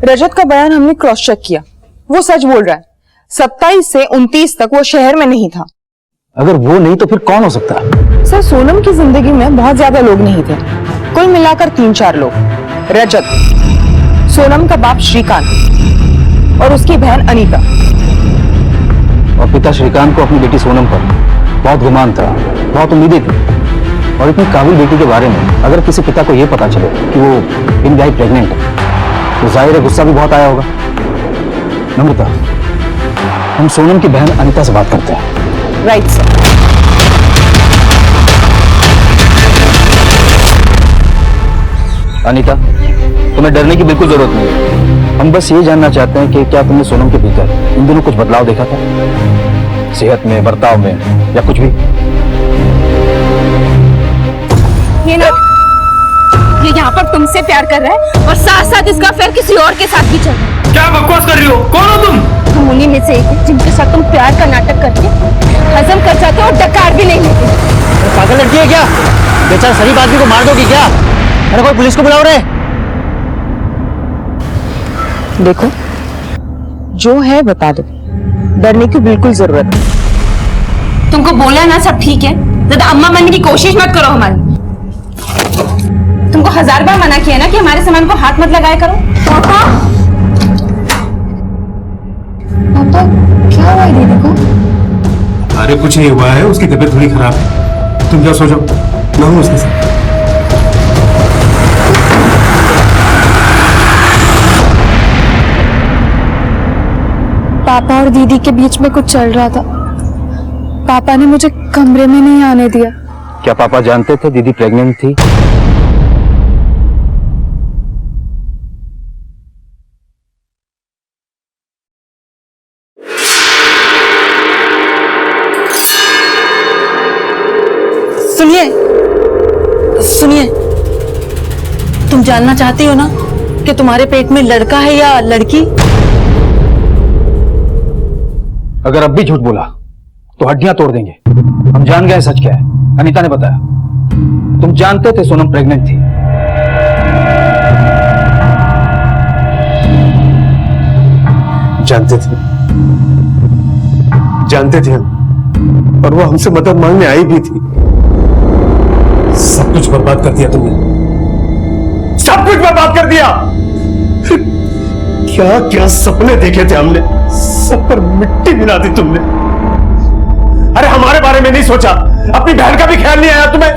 रजत का बयान हमने क्रॉस चेक किया, वो सच बोल रहा है। 27 से 29 तक वो शहर में नहीं था। अगर वो नहीं तो फिर कौन हो सकता है? सर, सोनम की जिंदगी में बहुत ज्यादा लोग नहीं थे, कुल मिलाकर 3-4 लोग। रजत, सोनम का बाप श्रीकांत और उसकी बहन अनीता। और पिता श्रीकांत को अपनी बेटी सोनम पर बहुत गुमान था, बहुत उम्मीदें थी। और इतनी काबिल बेटी के बारे में अगर किसी पिता को यह पता चले कि वो इन गाय प्रेग्नेंट है तो जाहिर है गुस्सा भी बहुत आया होगा। नम्रता, हम सोनम की बहन अनीता से बात करते हैं। Right sir. अनीता, तुम्हें डरने की बिल्कुल जरूरत नहीं है। हम बस ये जानना चाहते हैं कि क्या तुमने सोनम के भीतर इन दिनों कुछ बदलाव देखा था, सेहत में, बर्ताव में, या कुछ भी? ये ना, ये यहाँ पर तुमसे प्यार कर रहा है और साथ साथ इसका अफेयर किसी और के साथ भी चल रहा है। क्या बकवास कर रही हो? कौन हो तुम? तुम उन्हीं में से एक हो जिनके साथ तुम प्यार का नाटक करके हजम कर जाते हो और डकार भी नहीं लेते। पागल लड़की है क्या? बेचारा शरीफ आदमी को मार दोगी क्या? अरे कोई पुलिस को बुलाओ रे। देखो, जो है बता दो, डरने की बिल्कुल जरूरत नहीं। तुमको बोला ना सब ठीक है, ज्यादा अम्मा बनने की कोशिश मत करो हमारी। तुमको 1000 बार मना किया ना कि हमारे सामान को हाथ मत लगाया करो। पापा, पापा क्या हुआ है दीदी को? अरे कुछ नहीं हुआ है, उसकी तबीयत थोड़ी खराब है। तुम क्या सोचो, मैं हूं उसके साथ। पापा और दीदी के बीच में कुछ चल रहा था। पापा ने मुझे कमरे में नहीं आने दिया। क्या पापा जानते थे दीदी प्रेग्नेंट थी? सुनिए, सुनिए, तुम जानना चाहती हो ना कि तुम्हारे पेट में लड़का है या लड़की? अगर अब भी झूठ बोला तो हड्डियां तोड़ देंगे। हम जान गए सच क्या है। अनीता ने बताया, तुम जानते थे सोनम प्रेग्नेंट थी। जानते थे, जानते थे हम, और वो हमसे मदद मांगने आई भी थी। सब कुछ बर्बाद कर दिया तुमने, सब कुछ बर्बाद कर दिया। क्या क्या सपने देखे थे हमने, सब पर मिट्टी मिला दी तुमने। अरे हमारे बारे में नहीं सोचा, अपनी बहन का भी ख्याल नहीं आया तुम्हें।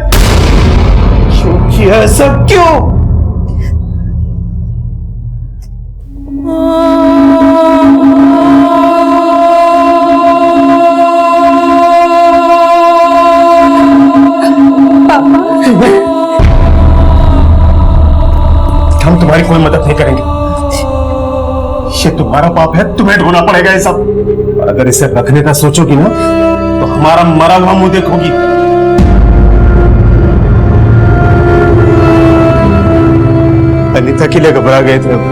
क्यों किया सब, क्यों? हम तुम्हारी कोई मदद नहीं करेंगे। ये तुम्हारा पाप है, तुम्हें ढोना पड़ेगा ये सब। और अगर इसे रखने का सोचोगी ना तो हमारा मरा हुआ मुंह देखोगी। अनीता के लिए घबरा गए थे हम।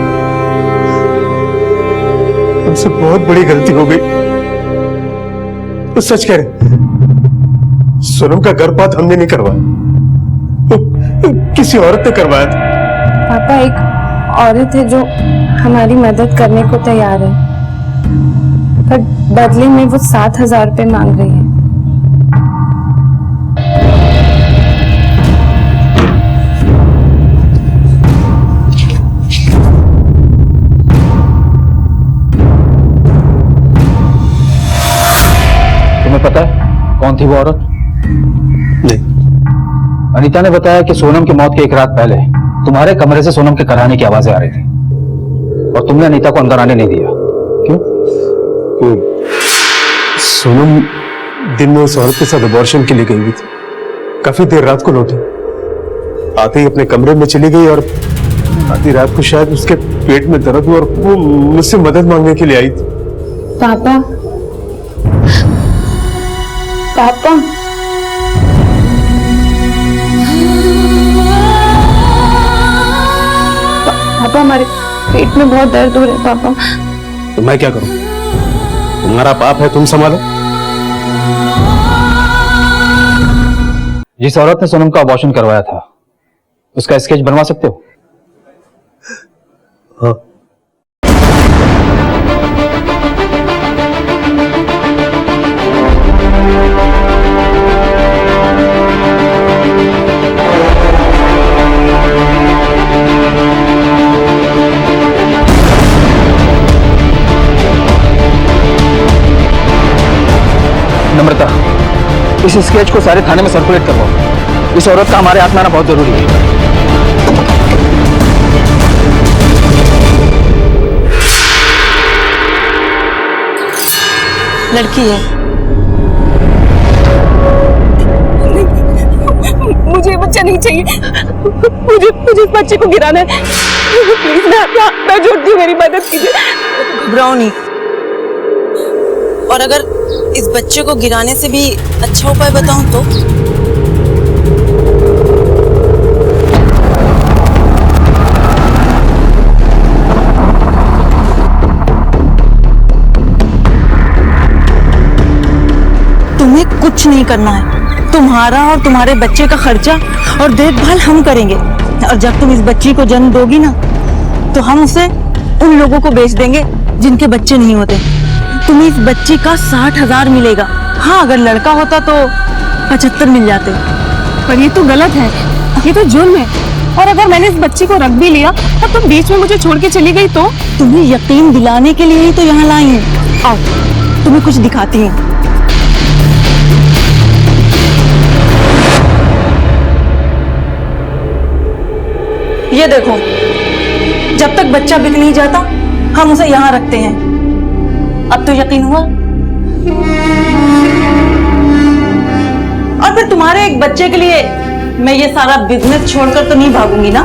हमसे बहुत बड़ी गलती हो गई। तो सच कह रहे, सोनम का गर्भपात हमने नहीं करवाया, किसी औरत ने करवाया था। पापा, एक औरत है जो हमारी मदद करने को तैयार है, पर बदले में वो 7000 रुपए मांग रही है। पता है कौन थी वो औरत? नहीं। अनीता ने बताया कि सोनम की मौत के एक रात पहले तुम्हारे कमरे से सोनम के कराने की आवाजें आ रही थी और तुमने अनीता को अंदर आने नहीं दिया। क्यों? सोनम दिन में उस औरत के साथ अबॉर्शन के लिए गई हुई थी। काफी देर रात को लौटी, आते ही अपने कमरे में चली गई और आधी रात को शायद उसके पेट में दर्द हुआ और वो मुझसे मदद मांगने के लिए आई थी। पापा, पापा, पापा हमारे पेट में बहुत दर्द हो रहा है पापा। तो मैं क्या करूं? तुम्हारा पाप है, तुम संभालो। जिस औरत ने सोनम का अबॉर्शन करवाया था उसका स्केच बनवा सकते हो? हाँ। नम्रता, इस स्केच को सारे थाने में सर्कुलेट करवाओ। इस औरत का हमारे हाथ में आना बहुत जरूरी है। लड़की है। मुझे बच्चा नहीं चाहिए। मुझे इस बच्चे को गिराना है। प्लीज मैं जोड़ती हूँ, मेरी मदद कीजिए। घबराओ नहीं। और अगर इस बच्चे को गिराने से भी अच्छा उपाय बताऊं तो? तुम्हें कुछ नहीं करना है। तुम्हारा और तुम्हारे बच्चे का खर्चा और देखभाल हम करेंगे। और जब तुम इस बच्ची को जन्म दोगी ना, तो हम उसे उन लोगों को बेच देंगे जिनके बच्चे नहीं होते। तुम्हें इस बच्ची का 60,000 मिलेगा। हाँ, अगर लड़का होता तो 75 मिल जाते। पर ये तो गलत है, ये तो जुर्म है। और अगर मैंने इस बच्ची को रख भी लिया और तुम बीच में मुझे छोड़ के चली गई तो? तुम्हें यकीन दिलाने के लिए ही तो यहाँ लाई हैं। आओ, तुम्हें कुछ दिखाती हैं। ये देखो, जब तक बच्चा बिक नहीं जाता हम उसे यहाँ रखते हैं। अब तो यकीन हुआ? और फिर तुम्हारे एक बच्चे के लिए मैं ये सारा बिजनेस छोड़कर तो नहीं भागूंगी ना।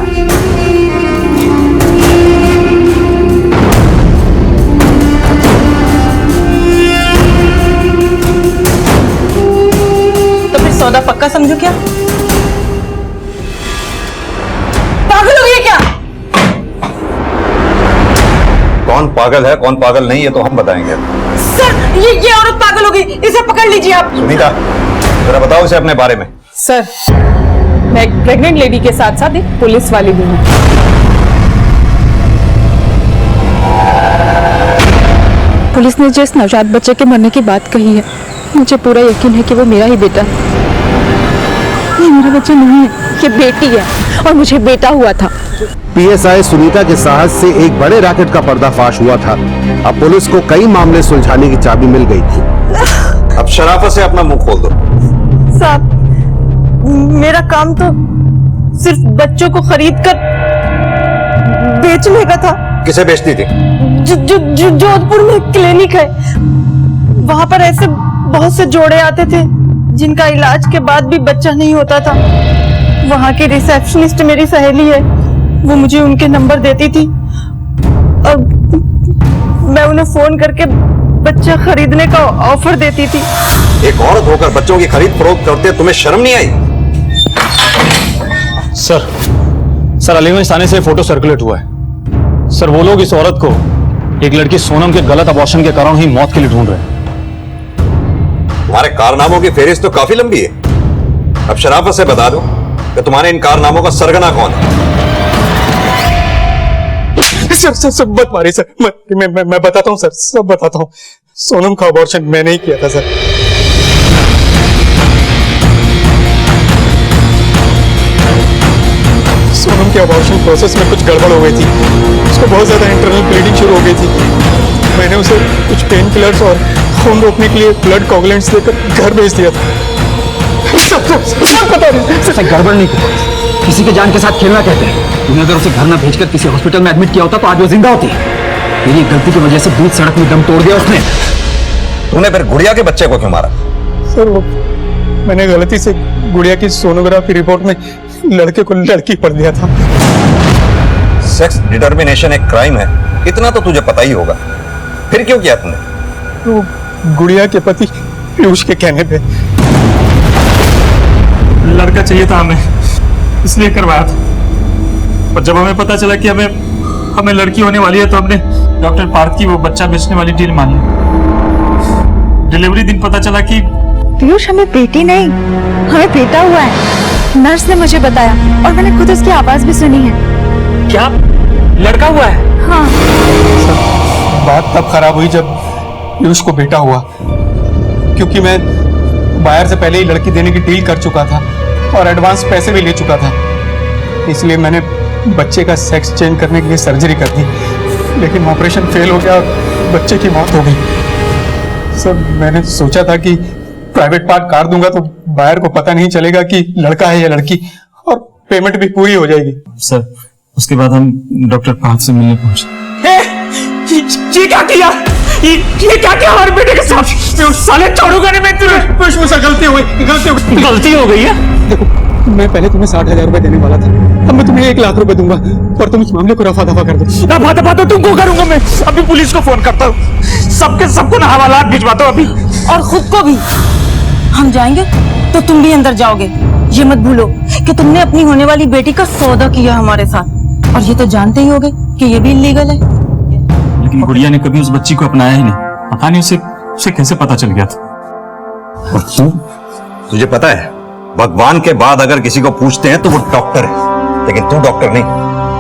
तो फिर सौदा पक्का समझो क्या? पागल हो गए क्या? कौन पागल है कौन पागल नहीं ये तो हम बताएंगे। सर, ये औरत पागल हो गई, इसे पकड़ लीजिए आप। सुनीता, जरा बताओ इसे अपने बारे में। सर, मैं एक प्रेग्नेंट लेडी के साथ साथ एक पुलिस वाली भी हूँ। पुलिस ने जिस नवजात बच्चे के मरने की बात कही है, मुझे पूरा यकीन है कि वो मेरा ही बेटा है। ये मेरा बच्चा नहीं है, ये बेटी है और मुझे बेटा हुआ था। पीएसआई सुनीता के साहस से एक बड़े रैकेट का पर्दाफाश हुआ था। अब पुलिस को कई मामले सुलझाने की चाबी मिल गई थी। अब शराफत से अपना मुंह खोल दो। साहब, मेरा काम तो सिर्फ बच्चों को खरीद कर बेचने का था। किसे बेचती थी? जोधपुर में क्लिनिक है, वहां पर ऐसे बहुत से जोड़े आते थे जिनका इलाज के बाद भी बच्चा नहीं होता था। वहां की रिसेप्शनिस्ट मेरी सहेली है, वो मुझे उनके नंबर देती थी और मैं उन्हें फोन करके बच्चा खरीदने का ऑफर देती थी। एक औरत होकर बच्चों की खरीद फरोख्त करते तुम्हें शर्म नहीं आई? सर अलीगंज थाने से फोटो सर्कुलेट हुआ है। सर, वो लोग इस औरत को एक लड़की सोनम के गलत अबॉर्शन के कारण ही मौत के लिए ढूंढ रहे हैं। तुम्हारे कारनामों की फेहरिस्त तो काफी लंबी है। अब शराफत से बता दो कि तुम्हारे इन कारनामों का सरगना कौन है? सर मत मारिए सर, मैं बताता हूँ सर, सब बताता हूँ। सोनम का अबॉर्शन मैंने ही किया था सर। सोनम के अबॉर्शन प्रोसेस में कुछ गड़बड़ हो गई थी, उसको बहुत ज्यादा इंटरनल ब्लीडिंग शुरू हो गई थी। मैंने उसे कुछ पेन किलर्स और खून रोकने के लिए ब्लड कोगुलेंट्स देकर घर भेज दिया था। सब पता नहीं। ऐसा गड़बड़ नहीं किया, किसी के जान के साथ खेलना कहते हैं। तूने अगर उसे घर ना भेजकर किसी हॉस्पिटल में एडमिट किया होता तो आज वो जिंदा होती। तेरी गलती की वजह से बीच सड़क में दम तोड़ दिया उसने। तूने फिर गुड़िया के बच्चे को क्यों मारा? सर वो मैंने गलती से गुड़िया की सोनोग्राफी रिपोर्ट में लड़के को लड़की पढ़ दिया था। सेक्स डिटर्मिनेशन एक क्राइम है, इतना तो तुझे पता ही होगा, फिर क्यों किया तुमने? तो गुड़िया के पति पीयूष के कहने पे। लड़का चाहिए था हमें, इसलिए करवाया था। और जब हमें पता चला कि हमें लड़की होने वाली है तो हमने डॉक्टर पार्थ की वो बच्चा बेचने वाली डील मान ली। डिलीवरी दिन पता चला कि पीयूष हमें बेटी नहीं, हमें बेटा हुआ है। नर्स ने मुझे बताया और मैंने खुद उसकी आवाज भी सुनी है। क्या लड़का हुआ है? हाँ। बात तब खराब हुई जब पीयूष को बेटा हुआ, क्योंकि मैं बाहर से पहले ही लड़की देने की डील कर चुका था और एडवांस पैसे भी ले चुका था। इसलिए मैंने बच्चे का सेक्स चेंज करने के लिए सर्जरी कर दी, लेकिन ऑपरेशन फेल हो गया और बच्चे की मौत हो गई। सर मैंने सोचा था कि प्राइवेट पार्ट काट दूंगा तो बाहर को पता नहीं चलेगा कि लड़का है या लड़की, और पेमेंट भी पूरी हो जाएगी। सर उसके बाद हम डॉक्टर पार्थ से मिलने पहुंचे। ये क्या किया? ये क्या किया हमारे बेटे के साथ? मैं उस साले छोड़ूंगा नहीं मैं तुम्हें। कुछ मुझसे गलती हो गई है। देखो मैं पहले तुम्हें 60,000 रुपए देने वाला था, अब मैं तुम्हें 1 लाख रुपए दूंगा और तुम इस मामले को रफा दफा कर दो। रफा दफा तो तुमको करूंगा मैं, अभी पुलिस को फोन करता हूँ, सबको ना हवालात भिजवाता हूँ अभी। और खुद को भी। हम जाएंगे तो तुम भी अंदर जाओगे, ये मत भूलो कि तुमने अपनी होने वाली बेटी का सौदा किया हमारे साथ, और ये तो जानते ही होगे कि ये भी इलीगल है। लेकिन गुड़िया ने कभी उस बच्ची को अपनाया ही नहीं, पता नहीं उसे कैसे पता चल गया था। और तू, तुझे पता है भगवान के बाद अगर किसी को पूछते हैं तो वो डॉक्टर है, लेकिन तू डॉक्टर नहीं,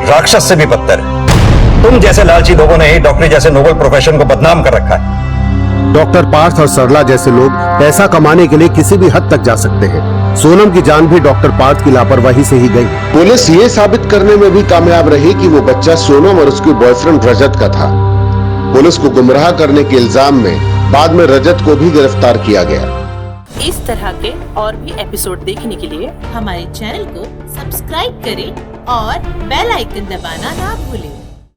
राक्षस से भी बदतर है। तुम जैसे लालची लोगों ने ही डॉक्टरी जैसे नोबल प्रोफेशन को बदनाम कर रखा है। डॉक्टर पार्थ और सरला जैसे लोग पैसा कमाने के लिए किसी भी हद तक जा सकते हैं। सोनम की जान भी डॉक्टर पार्थ की लापरवाही से ही गई। पुलिस ये साबित करने में भी कामयाब रही कि वो बच्चा सोनम और उसके बॉयफ्रेंड रजत का था। पुलिस को गुमराह करने के इल्जाम में बाद में रजत को भी गिरफ्तार किया गया। इस तरह के और भी एपिसोड देखने के लिए हमारे चैनल को सब्सक्राइब करें और बेल आइकन दबाना ना भूलें।